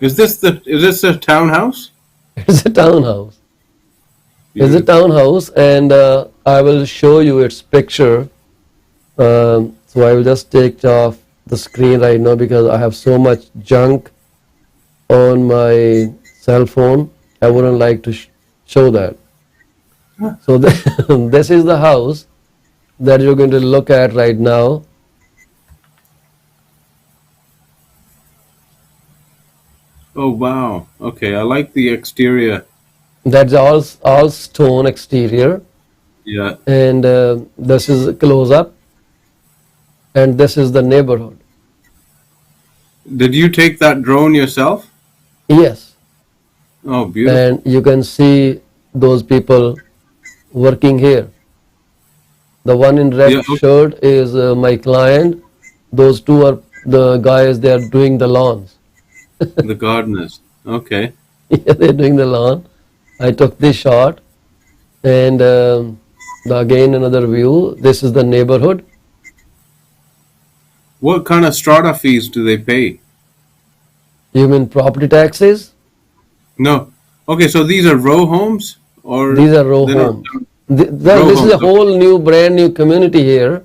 is this a townhouse? It's a townhouse. It's a Beautiful. townhouse, and I will show you its picture. So I will just take it off the screen right now because I have so much junk on my cell phone. I wouldn't like to show that. So this is the house that you're going to look at right now. Oh wow. Okay, I like the exterior. That's all stone exterior, Yeah. and this is close up, and this is the neighborhood. Did you take that drone yourself? Yes, Oh, and beautiful. you can see those people working here. The one in Yeah. red shirt is my client. Those two are the guys. They are doing the lawns. The gardeners. Okay. They're doing the lawn. I took this shot, and again another view. This is the neighborhood. What kind of strata fees do they pay? You mean property taxes? No. Okay, so these are row homes, or These are row they're not homes. row This is a homes? Okay. whole new, brand new community here.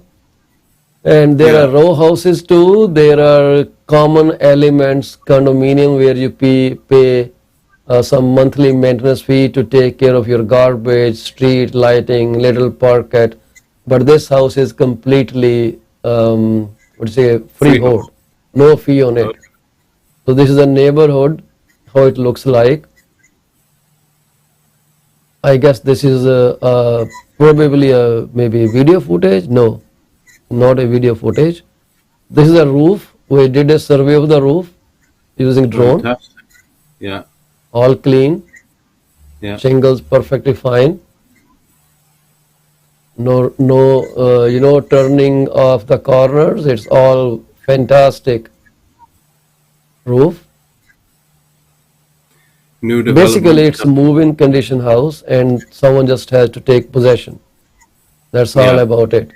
And there are Yeah. row houses too. There are common elements, condominium, where you pay some monthly maintenance fee to take care of your garbage, street lighting, little parquet. But this house is completely, what do you say, Freehold. freehold, no fee on it. Okay. So this is a neighborhood, how it looks like. I guess this is probably a maybe video footage. No, not a video footage. This is a roof. We did a survey of the roof using drone. Fantastic. Yeah. All clean, Yeah. shingles perfectly fine. No, turning off the corners. It's all fantastic roof. New Basically, development. it's a move-in condition house, and someone just has to take possession. That's all Yeah. about it.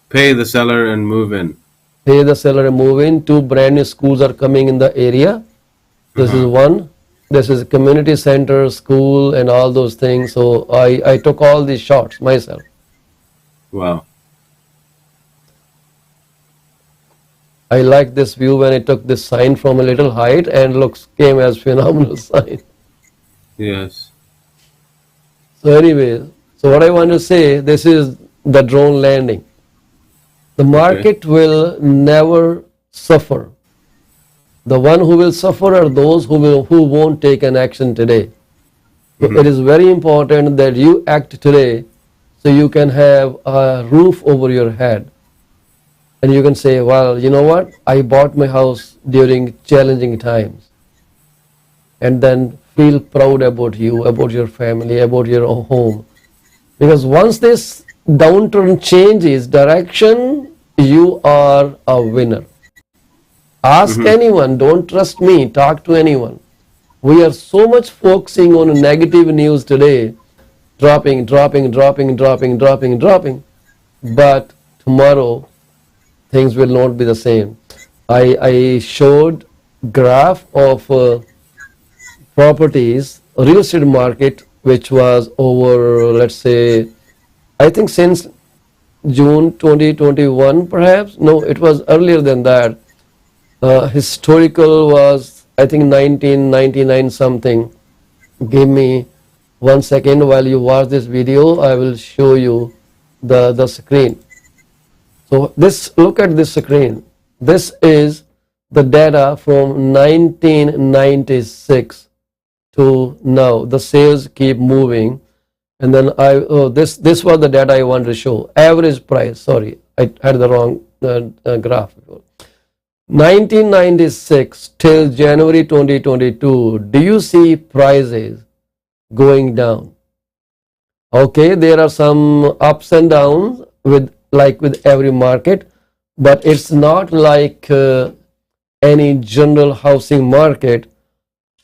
Pay the seller and move in. Pay the seller and move in. Two brand new schools are coming in the area. This is Uh-huh. one. This is a community center, school, and all those things. So I took all these shots myself. Wow. I like this view when I took this sign from a little height and looks came as phenomenal sign. Yes. So anyway, so what I want to say, this is the drone landing. The Okay. market will never suffer. The one who will suffer are those who won't take an action today. So it is very important that you act today so you can have a roof over your head. And you can say, well, you know what? I bought my house during challenging times. And then feel proud about you, about your family, about your own home. Because once this downturn changes direction, you are a winner. Ask anyone, don't trust me, talk to anyone. We are so much focusing on negative news today, dropping, dropping, dropping, dropping, dropping, dropping. But tomorrow, things will not be the same. I showed graph of properties, real estate market, which was over, let's say, I think since June 2021, perhaps. No, it was earlier than that. Historical was, I think, 1999 something. Give me 1 second while you watch this video. I will show you the screen. So look at this screen. This is the data from 1996 to now. The sales keep moving, and then this was the data I wanted to show. Average price. Sorry, I had the wrong graph. 1996 till January 2022. Do you see prices going down? Okay, there are some ups and downs with every market, but it's not like any general housing market.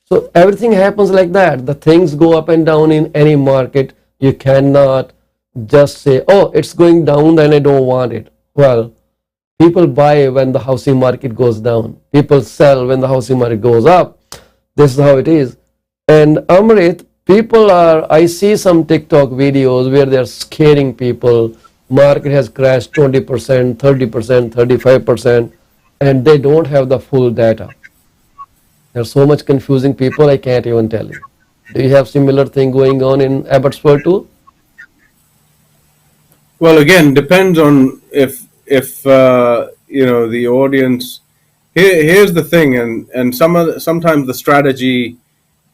So everything happens like that. The things go up and down in any market. You cannot just say, oh, it's going down, then I don't want it. Well, people buy when the housing market goes down. People sell when the housing market goes up. This is how it is. And Amrit, I see some TikTok videos where they're scaring people. Market has crashed 20%, 30%, 35%, and they don't have the full data. There's so much confusing people, I can't even tell you. Do you have similar thing going on in Abbotsford too? Well, again, depends on if the audience. Here's the thing, and sometimes the strategy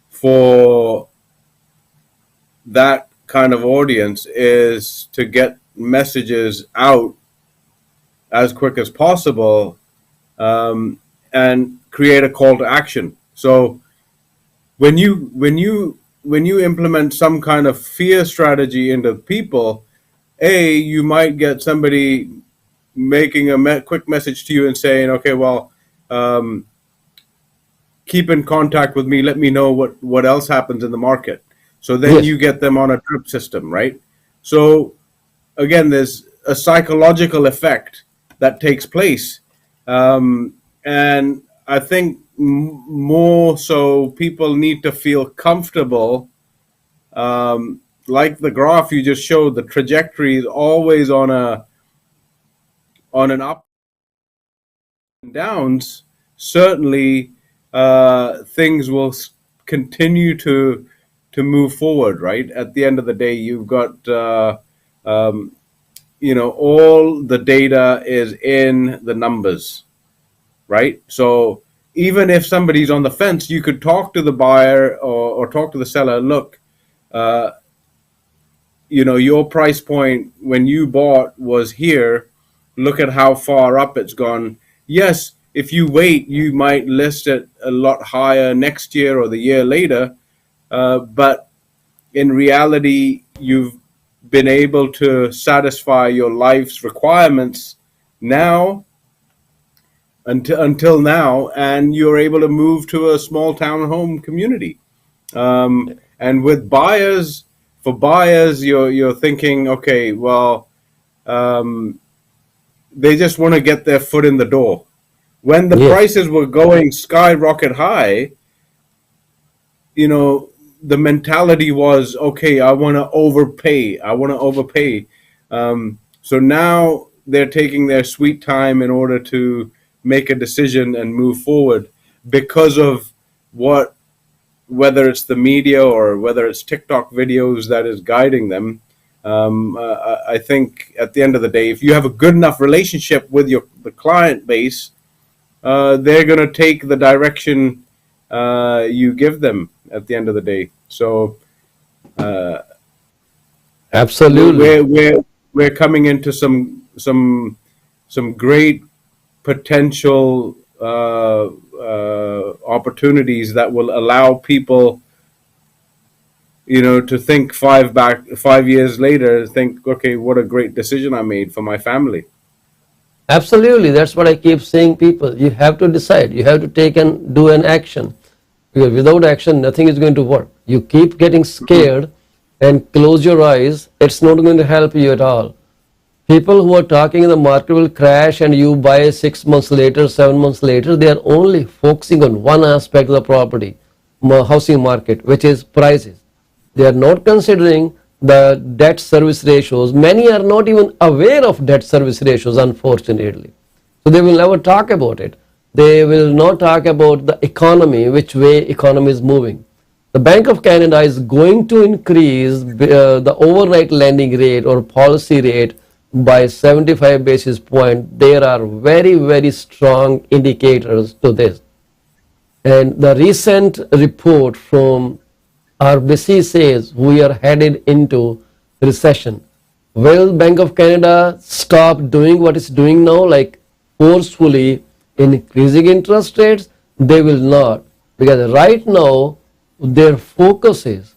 for that kind of audience is to get messages out as quick as possible, and create a call to action. So when you implement some kind of fear strategy into people, you might get somebody making a quick message to you and saying, okay, well, keep in contact with me, let me know what else happens in the market. So then Yes. you get them on a drip system, right? So again, there's a psychological effect that takes place. And I think more so people need to feel comfortable. Like the graph you just showed, the trajectory is always on an up and downs. Certainly, things will continue to move forward. Right at the end of the day, you've got all the data is in the numbers, right? So even if somebody's on the fence, you could talk to the buyer or talk to the seller. Look, your price point when you bought was here. Look at how far up it's gone. Yes, if you wait, you might list it a lot higher next year or the year later. But in reality, you've been able to satisfy your life's requirements now until now, and you're able to move to a small townhome community. And with buyers, for buyers, you're thinking, okay, well, they just want to get their foot in the door. When the Yes. prices were going skyrocket high, the mentality was, okay, I want to overpay. I want to overpay. So now they're taking their sweet time in order to make a decision and move forward because of whether it's the media or whether it's TikTok videos that is guiding them. I think at the end of the day, if you have a good enough relationship with the client base, they're going to take the direction you give them at the end of the day. So Absolutely. we're coming into some great potential opportunities that will allow people, to think 5 years later, think, okay, what a great decision I made for my family. Absolutely. That's what I keep saying, people. You have to decide. You have to take and do an action. Because without action, nothing is going to work. You keep getting scared and close your eyes. It's not going to help you at all. People who are talking the market will crash and you buy 6 months later, 7 months later, they are only focusing on one aspect of the property, housing market, which is prices. They are not considering the debt service ratios. Many are not even aware of debt service ratios, unfortunately. So they will never talk about it. They will not talk about the economy, which way economy is moving. The Bank of Canada is going to increase the overnight lending rate or policy rate by 75 basis points. There are very, very strong indicators to this. And the recent report from RBC says we are headed into recession. Will Bank of Canada stop doing what it's doing now, like forcefully increasing interest rates? They will not, because right now their focus is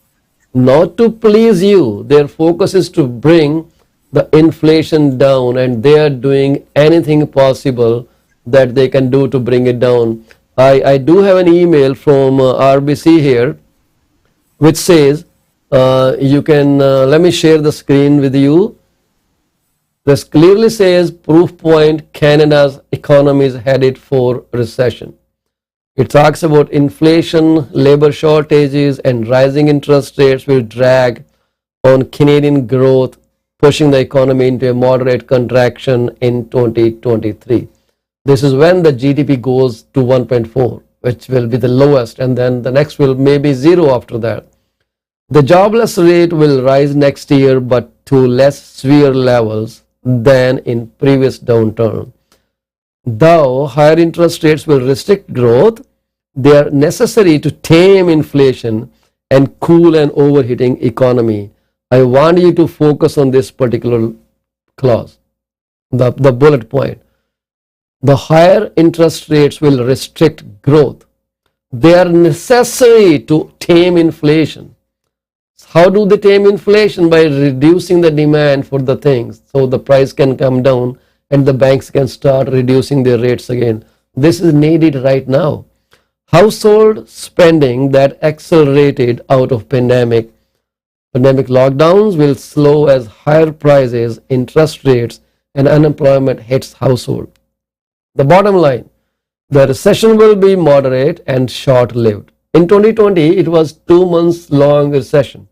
not to please you. Their focus is to bring the inflation down, and they are doing anything possible that they can do to bring it down. I do have an email from RBC here which says, you can, let me share the screen with you. This clearly says, proof point, Canada's economy is headed for recession. It talks about inflation, labor shortages, and rising interest rates will drag on Canadian growth, pushing the economy into a moderate contraction in 2023. This is when the GDP goes to 1.4, which will be the lowest, and then the next will maybe zero after that. The jobless rate will rise next year, but to less severe levels than in previous downturn. Though higher interest rates will restrict growth, they are necessary to tame inflation and cool an overheating economy. I want you to focus on this particular clause, the bullet point. The higher interest rates will restrict growth. They are necessary to tame inflation. How do they tame inflation? By reducing the demand for the things, so the price can come down and the banks can start reducing their rates again. This is needed right now. Household spending that accelerated out of pandemic lockdowns will slow as higher prices, interest rates, and unemployment hits household. The bottom line, The recession will be moderate and short-lived. In 2020, it was 2 months long recession.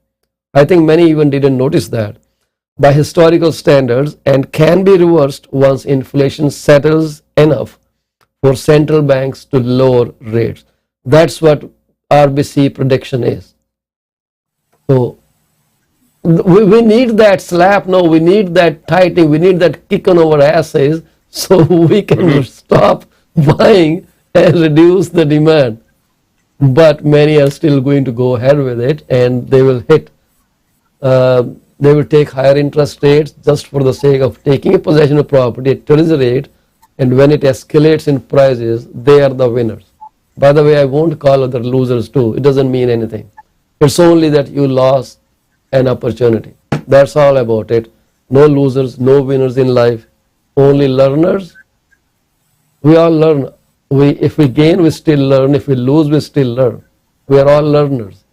I think many even didn't notice that by historical standards and can be reversed once inflation settles enough for central banks to lower rates. That's what RBC prediction is. So we need that slap. No, we need that tightening. We need that kick on our asses so we can stop buying and reduce the demand. But many are still going to go ahead with it, and they will they will take higher interest rates just for the sake of taking a possession of property at today's rate, and when it escalates in prices, they are the winners. By the way, I won't call other losers too. It doesn't mean anything. It's only that you lost an opportunity. That's all about it. No losers, no winners in life, only learners. We all learn. If we gain, we still learn. If we lose, we still learn. We are all learners.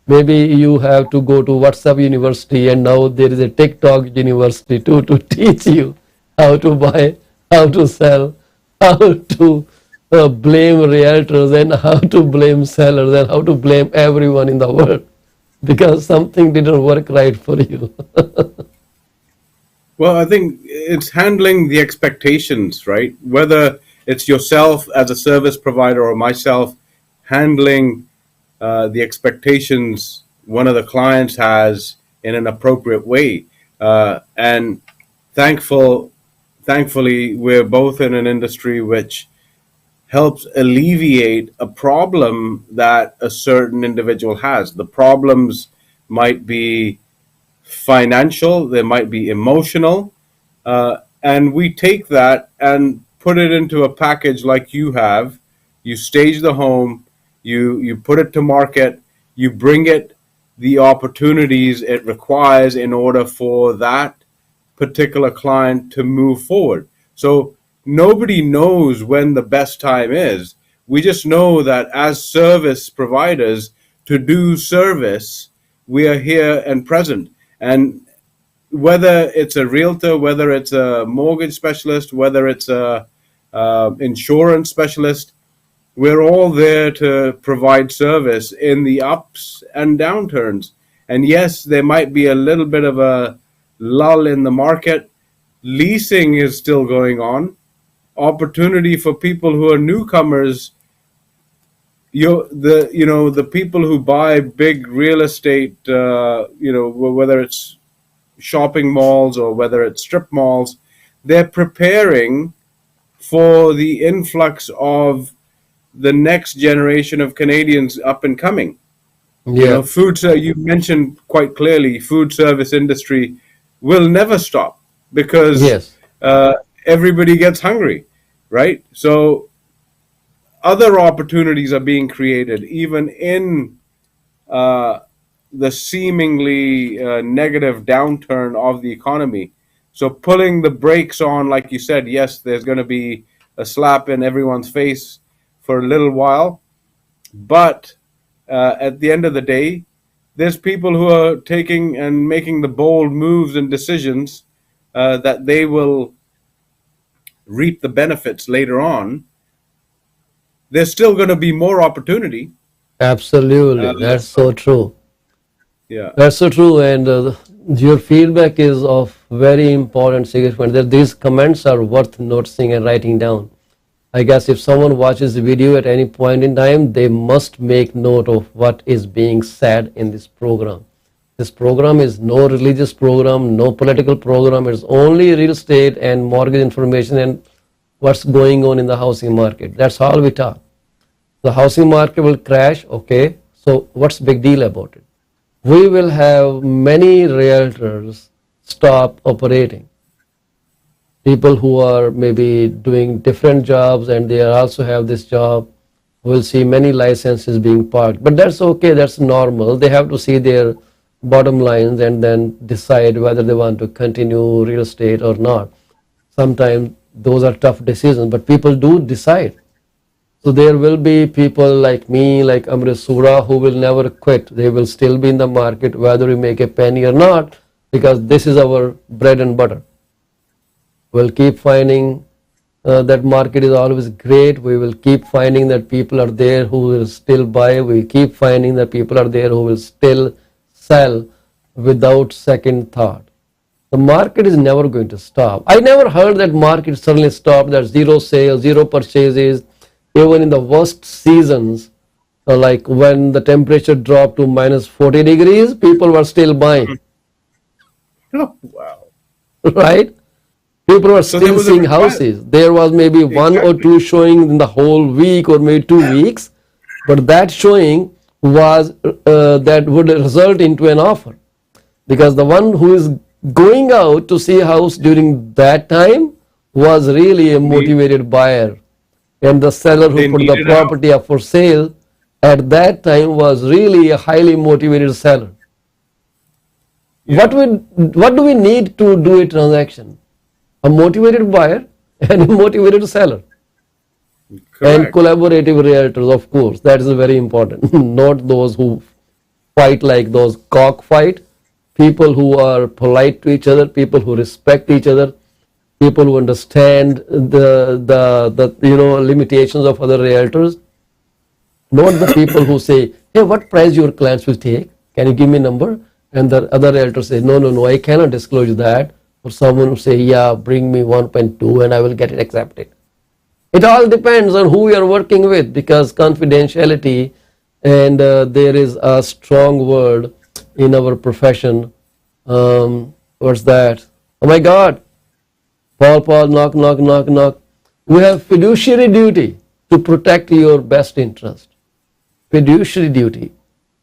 Maybe you have to go to WhatsApp University, and now there is a TikTok University too, to teach you how to buy, how to sell, how to blame realtors, and how to blame sellers, and how to blame everyone in the world because something didn't work right for you. Well, I think it's handling the expectations, right? Whether it's yourself as a service provider or myself handling the expectations one of the clients has in an appropriate way. And thankfully, we're both in an industry which helps alleviate a problem that a certain individual has. The problems might be financial, they might be emotional, and we take that and put it into a package like you have. You stage the home, you put it to market, you bring it the opportunities it requires in order for that particular client to move forward. So nobody knows when the best time is. We just know that as service providers to do service, we are here and present. And whether it's a realtor, whether it's a mortgage specialist, whether it's a insurance specialist, we're all there to provide service in the ups and downturns. And yes, there might be a little bit of a lull in the market. Leasing is still going on. Opportunity for people who are newcomers. The people who buy big real estate, whether it's shopping malls or whether it's strip malls, they're preparing for the influx of the next generation of Canadians up and coming. Yeah. You mentioned quite clearly, food service industry will never stop because Yes. Everybody gets hungry, right? So other opportunities are being created, even in the seemingly negative downturn of the economy. So pulling the brakes on, like you said, yes, there's going to be a slap in everyone's face for a little while, but at the end of the day, there's people who are taking and making the bold moves and decisions that they will reap the benefits later on. There's still going to be more opportunity. Absolutely. That's so true. Yeah. That's so true. And your feedback is of very important significance. That these comments are worth noticing and writing down. I guess if someone watches the video at any point in time, they must make note of what is being said in this program. This program is no religious program, no political program. It's only real estate and mortgage information and what's going on in the housing market. That's all we talk. The housing market will crash. Okay. So what's the big deal about it? We will have many realtors stop operating. People who are maybe doing different jobs and they also have this job, will see many licenses being parked. But that's okay, that's normal. They have to see their bottom lines and then decide whether they want to continue real estate or not. Sometimes those are tough decisions, but people do decide. So there will be people like me, like Amrit Sura, who will never quit. They will still be in the market whether we make a penny or not, because this is our bread and butter. We'll keep finding that market is always great. We will keep finding that people are there who will still buy. We keep finding that people are there who will still sell without second thought. The market is never going to stop. I never heard that market suddenly stopped, that zero sales, zero purchases, even in the worst seasons, like when the temperature dropped to minus 40 degrees, people were still buying, Oh, wow. right? People were So there still was a seeing requirement. houses. There was maybe one or Exactly. two showing in the whole week or maybe 2 weeks, but that showing was that would result into an offer, because the one who is going out to see a house during that time was really a Need, motivated buyer, and the seller who they put the needed a house. property up for sale at that time was really a highly motivated seller. Yeah. What do we need to do a transaction? A motivated buyer and a motivated seller, and Correct. collaborative realtors, of course. That is very important. Not those who fight like those cockfight. People who are polite to each other, people who respect each other, people who understand the limitations of other realtors. Not the people who say, "Hey, what price your clients will take? Can you give me a number?" And the other realtor say, "No, no, no, I cannot disclose that." Or someone will say, "Yeah, bring me 1.2 and I will get it accepted." It all depends on who you are working with, because confidentiality, and there is a strong word in our profession. What's that? Oh my God. Paul, knock, knock, knock, knock. We have fiduciary duty to protect your best interest. Fiduciary duty,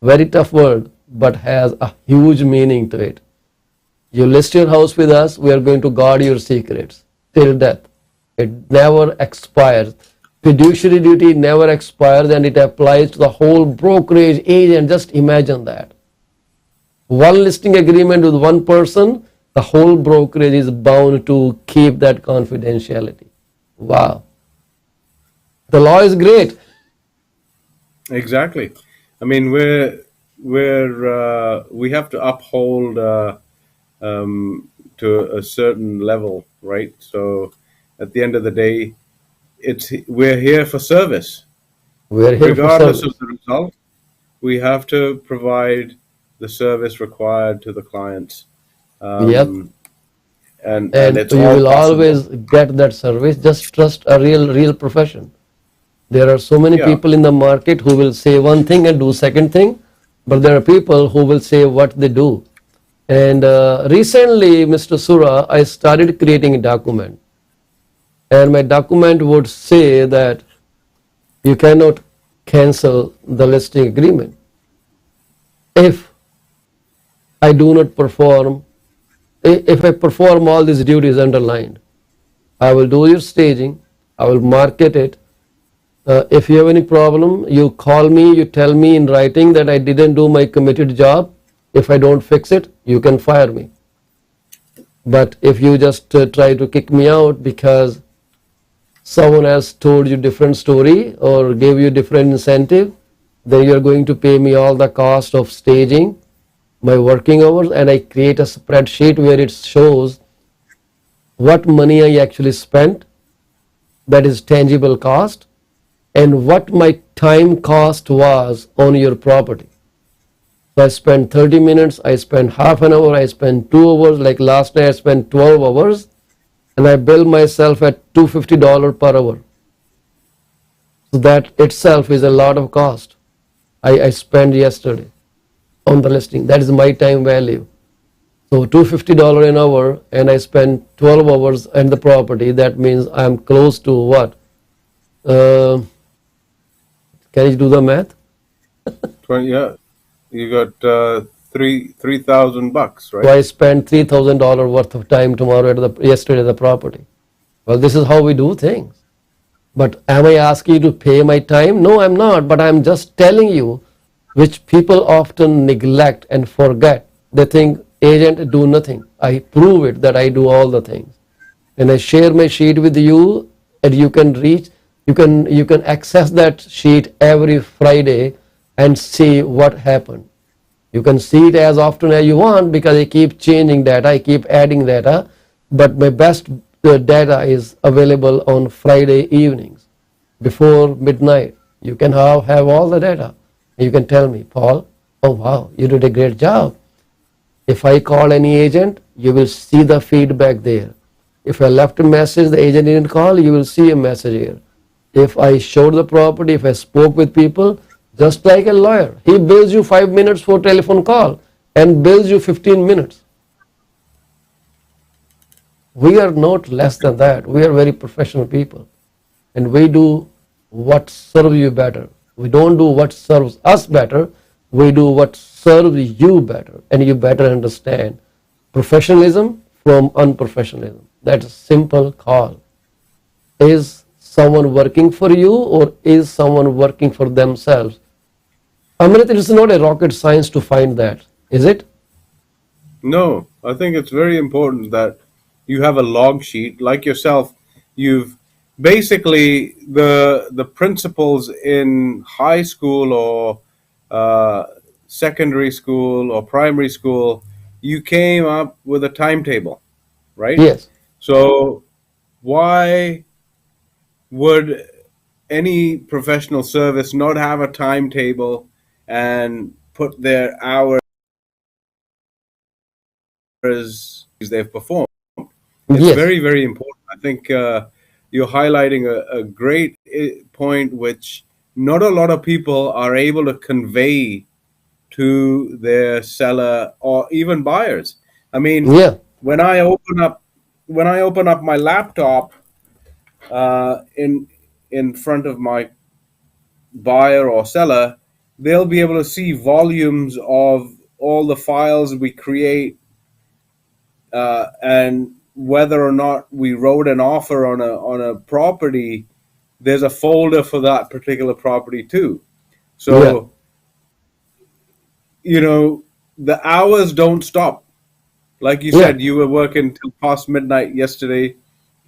very tough word, but has a huge meaning to it. You list your house with us, we are going to guard your secrets till death. It never expires. Fiduciary duty never expires, and it applies to the whole brokerage agent. Just imagine that. One listing agreement with one person, the whole brokerage is bound to keep that confidentiality. Wow. The law is great. Exactly. I mean, we have to uphold to a certain level, right? So at the end of the day, we're here for service, We are here for regardless of service. the result. We have to provide the service required to the clients, Yep. um, and And it's you all will possible. always get that service. Just trust a real profession. There are so many Yeah, people in the market who will say one thing and do second thing, but there are people who will say what they do. And recently, Mr. Sura, I started creating a document, and my document would say that you cannot cancel the listing agreement if I do not perform, if I perform all these duties underlined. I will do your staging, I will market it. If you have any problem, you call me, you tell me in writing that I didn't do my committed job. If I don't fix it, you can fire me. But if you just try to kick me out because someone else told you different story or gave you different incentive, then you're going to pay me all the cost of staging, my working hours, and I create a spreadsheet where it shows what money I actually spent, that is tangible cost, and what my time cost was on your property. So I spent 30 minutes, I spent half an hour, I spent 2 hours, like last night I spent 12 hours, and I bill myself at $250 per hour. So that itself is a lot of cost I spent yesterday on the listing. That is my time value. So $250 an hour, and I spend 12 hours on the property. That means I'm close to what? Uh, can you do the math? 20. Yeah, you got $3,000, So right? I spent $3,000 worth of time tomorrow yesterday at the property. Well, this is how we do things. But am I asking you to pay my time? No, I'm not. But I'm just telling you, which people often neglect and forget. They think agent do nothing. I prove it that I do all the things. And I share my sheet with you, and you can access that sheet every Friday and see what happened. You can see it as often as you want because I keep changing data, I keep adding data. But my best the data is available on Friday evenings before midnight. You can have all the data. You can tell me, Paul, oh wow, you did a great job. If I call any agent, you will see the feedback there. If I left a message, the agent didn't call, you will see a message here. If I showed the property, if I spoke with people, just like a lawyer, he bills you 5 minutes for telephone call and bills you 15 minutes. We are not less than that. We are very professional people. And we do what serves you better. We don't do what serves us better. We do what serves you better. And you better understand professionalism from unprofessionalism. That's a simple call. Is someone working for you or is someone working for themselves? Amrit, it is not a rocket science to find that, is it? No, I think it's very important that you have a log sheet like yourself. You've basically the principals in high school or secondary school or primary school. You came up with a timetable, right? Yes. So why would any professional service not have a timetable and put their hours they've performed? It's Yes. very, very important. I think you're highlighting a great point, which not a lot of people are able to convey to their seller or even buyers. I mean, Yeah. when I open up my laptop in front of my buyer or seller, they'll be able to see volumes of all the files we create and whether or not we wrote an offer on a property. There's a folder for that particular property too. Yeah. So the hours don't stop. Like you Yeah. said, you were working till past midnight yesterday.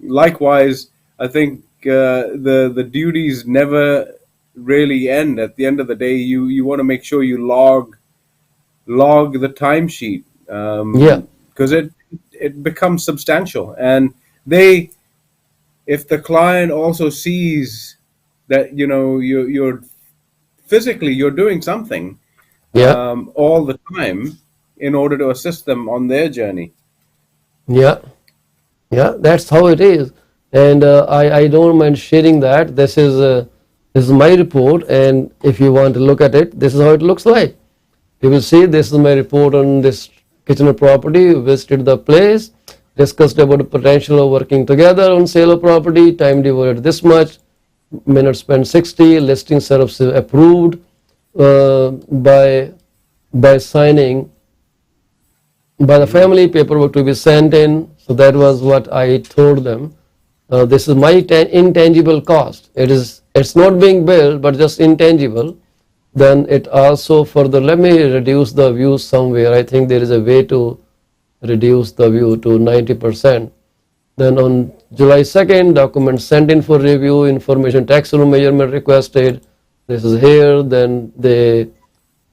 Likewise, I think the duties never really end. At the end of the day, you want to make sure you log the timesheet Yeah. because it becomes substantial. And they, if the client also sees that you're physically you're doing something Yeah. all the time in order to assist them on their journey. Yeah. Yeah, that's how it is. And I don't mind sharing that. This is my report, and if you want to look at it, this is how it looks like. You will see this is my report on this Kitchener property. We visited the place, discussed about the potential of working together on sale of property, time devoted this much, minutes spent 60, listing service approved uh, by by signing by the family, paperwork to be sent in. So that was what I told them. This is my intangible cost. It's not being billed, but just intangible. Then it also further, let me reduce the views somewhere. I think there is a way to reduce the view to 90%. Then on July 2nd, document sent in for review, information tax room measurement requested. This is here. Then they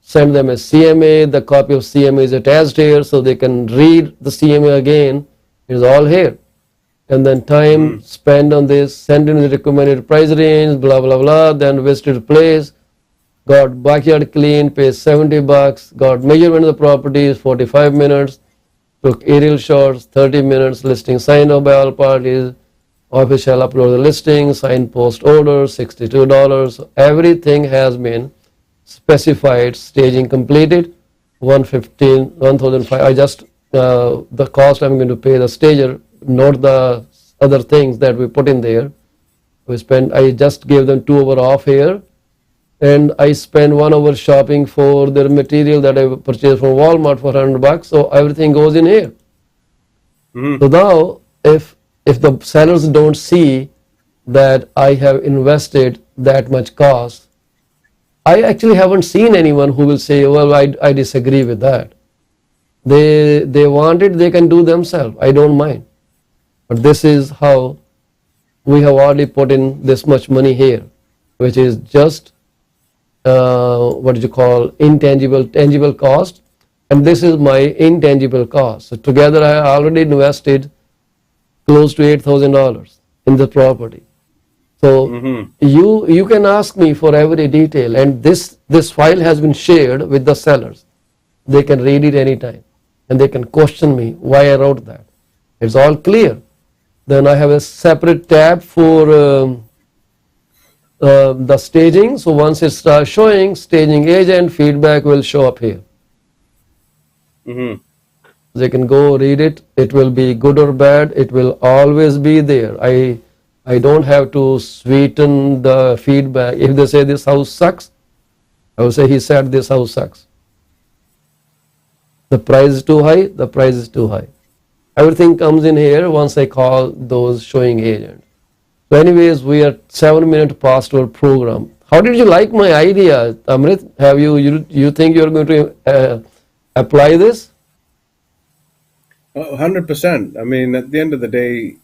send them a CMA. The copy of CMA is attached here, so they can read the CMA again. It's all here. And then time spent on this, sent in the recommended price range, blah, blah, blah. Then visited place, got backyard clean, paid $70, got measurement of the property is 45 minutes, took aerial shots, 30 minutes, listing signed off by all parties, official upload the listing, signed post order, $62. So everything has been specified, staging completed, 1,500. I just, the cost I'm going to pay the stager, not the other things that we put in there. I just gave them 2 hours off here, and I spent 1 hour shopping for their material that I purchased from Walmart for $100. So everything goes in here. So now, if the sellers don't see that I have invested that much cost, I actually haven't seen anyone who will say, well, I disagree with that. They want it, they can do themselves. I don't mind. But this is how we have already put in this much money here, which is just what do you call tangible cost, and this is my intangible cost. So together I already invested close to $8,000 in the property. So you can ask me for every detail, and this file has been shared with the sellers. They can read it anytime, and they can question me why I wrote that. It's all clear. Then I have a separate tab for the staging. So once it starts showing, staging agent feedback will show up here. They can go read it. It will be good or bad. It will always be there. I don't have to sweeten the feedback. If they say this house sucks, I will say he said this house sucks. The price is too high, the price is too high. Everything comes in here once I call those showing agents. So anyways, we are 7 minutes past our program. How did you like my idea, Amrit? Have you think you're going to apply this? 100%. I mean, at the end of the day,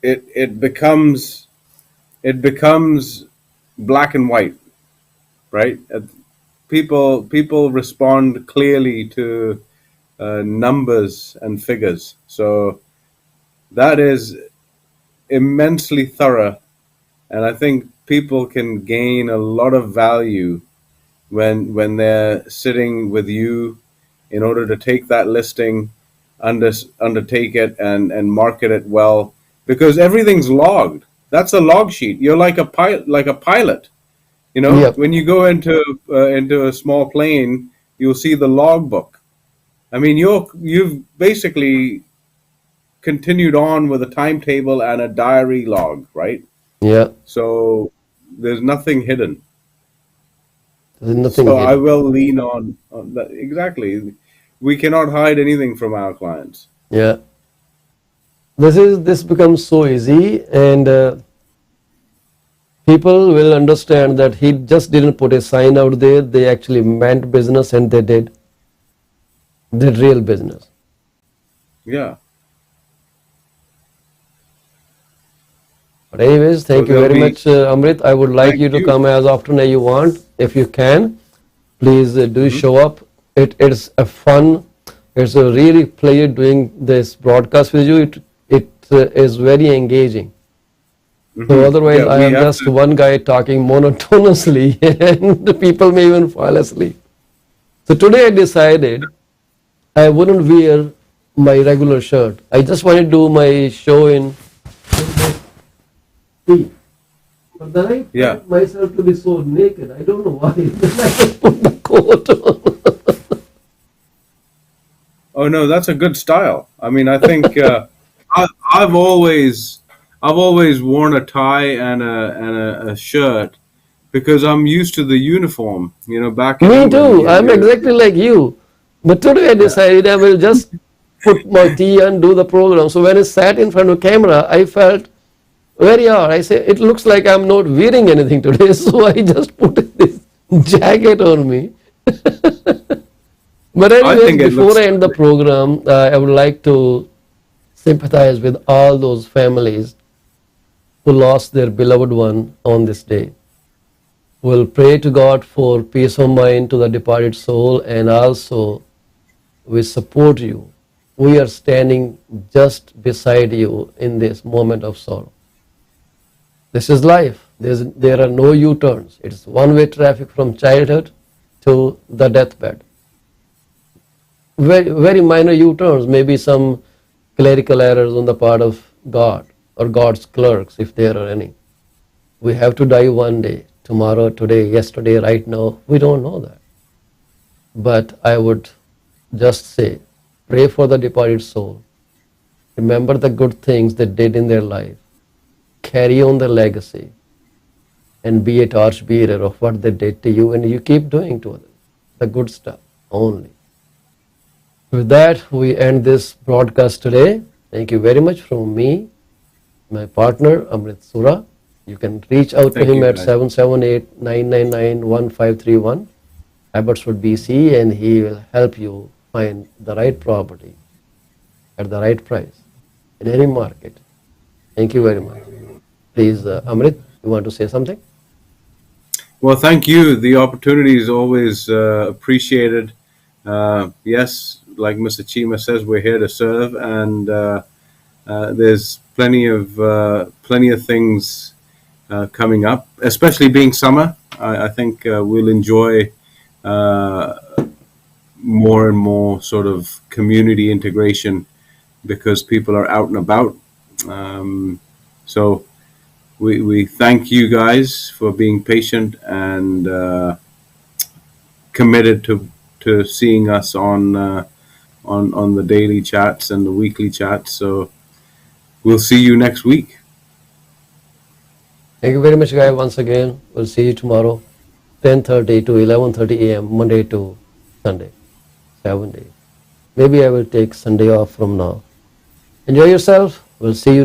it becomes black and white, right? People respond clearly to numbers and figures. So that is immensely thorough, and I think people can gain a lot of value when they're sitting with you in order to take that listing, undertake it, and market it well, because everything's logged. That's a log sheet. You're like a pilot. You know, Yep. when you go into a small plane, you'll see the logbook. I mean, you've basically continued on with a timetable and a diary log, right? Yeah, So there's nothing hidden. there's nothing So I hidden. will lean on that. Exactly. We cannot hide anything from our clients. Yeah. This becomes so easy, and people will understand that he just didn't put a sign out there. They actually meant business, and they did real business. Yeah. But anyways, So thank you there'll very be. much, Amrit. I would like Thank you to you. come as often as you want, if you can. Please do show up. It's a fun. It's a really pleasure doing this broadcast with you. It is very engaging. So otherwise, Yeah, I we am have just to. one guy talking monotonously, and the people may even fall asleep. So today I decided I wouldn't wear my regular shirt. I just want to do my show in tea. But then I Yeah. felt myself to be so naked. I don't know why. Then I just put the coat on. Oh no, that's a good style. I mean, I think I've always worn a tie and a shirt because I'm used to the uniform. You know, back in Me England, too. I'm exactly like you. But today I yeah. decided I will just put my tea and do the program. So when I sat in front of camera, I felt very odd. I say, it looks like I'm not wearing anything today. So I just put this jacket on me. But I anyways, think it before looks I end the program, I would like to sympathize with all those families who lost their beloved one on this day. We'll pray to God for peace of mind to the departed soul, and also we support you. We are standing just beside you in this moment of sorrow. This is life. There are no U-turns. It's one-way traffic from childhood to the deathbed. Very minor U-turns, maybe some clerical errors on the part of God or God's clerks, if there are any. We have to die one day, tomorrow, today, yesterday, right now. We don't know that. But I would just say, pray for the departed soul. Remember the good things they did in their life. Carry on the legacy and be a torchbearer of what they did to you, and you keep doing to others. The good stuff only. With that, we end this broadcast today. Thank you very much from me, my partner, Amrit Sura. You can reach out to Thank him you, at guys. 778-999-1531, Abbotsford, BC, and he will help you find the right property at the right price in any market. Thank you very much. Please, Amrit, you want to say something? Well, thank you. The opportunity is always appreciated. Yes, like Mr. Chima says, we're here to serve, and there's plenty of things coming up, especially being summer. I think we'll enjoy more and more sort of community integration because people are out and about. So we thank you guys for being patient and committed to seeing us on the daily chats and the weekly chats. So we'll see you next week. Thank you very much, guys. Once again, we'll see you tomorrow, 10:30 to 11:30 a.m. Monday to Sunday, 7 days. Maybe I will take Sunday off from now. Enjoy yourself. We'll see you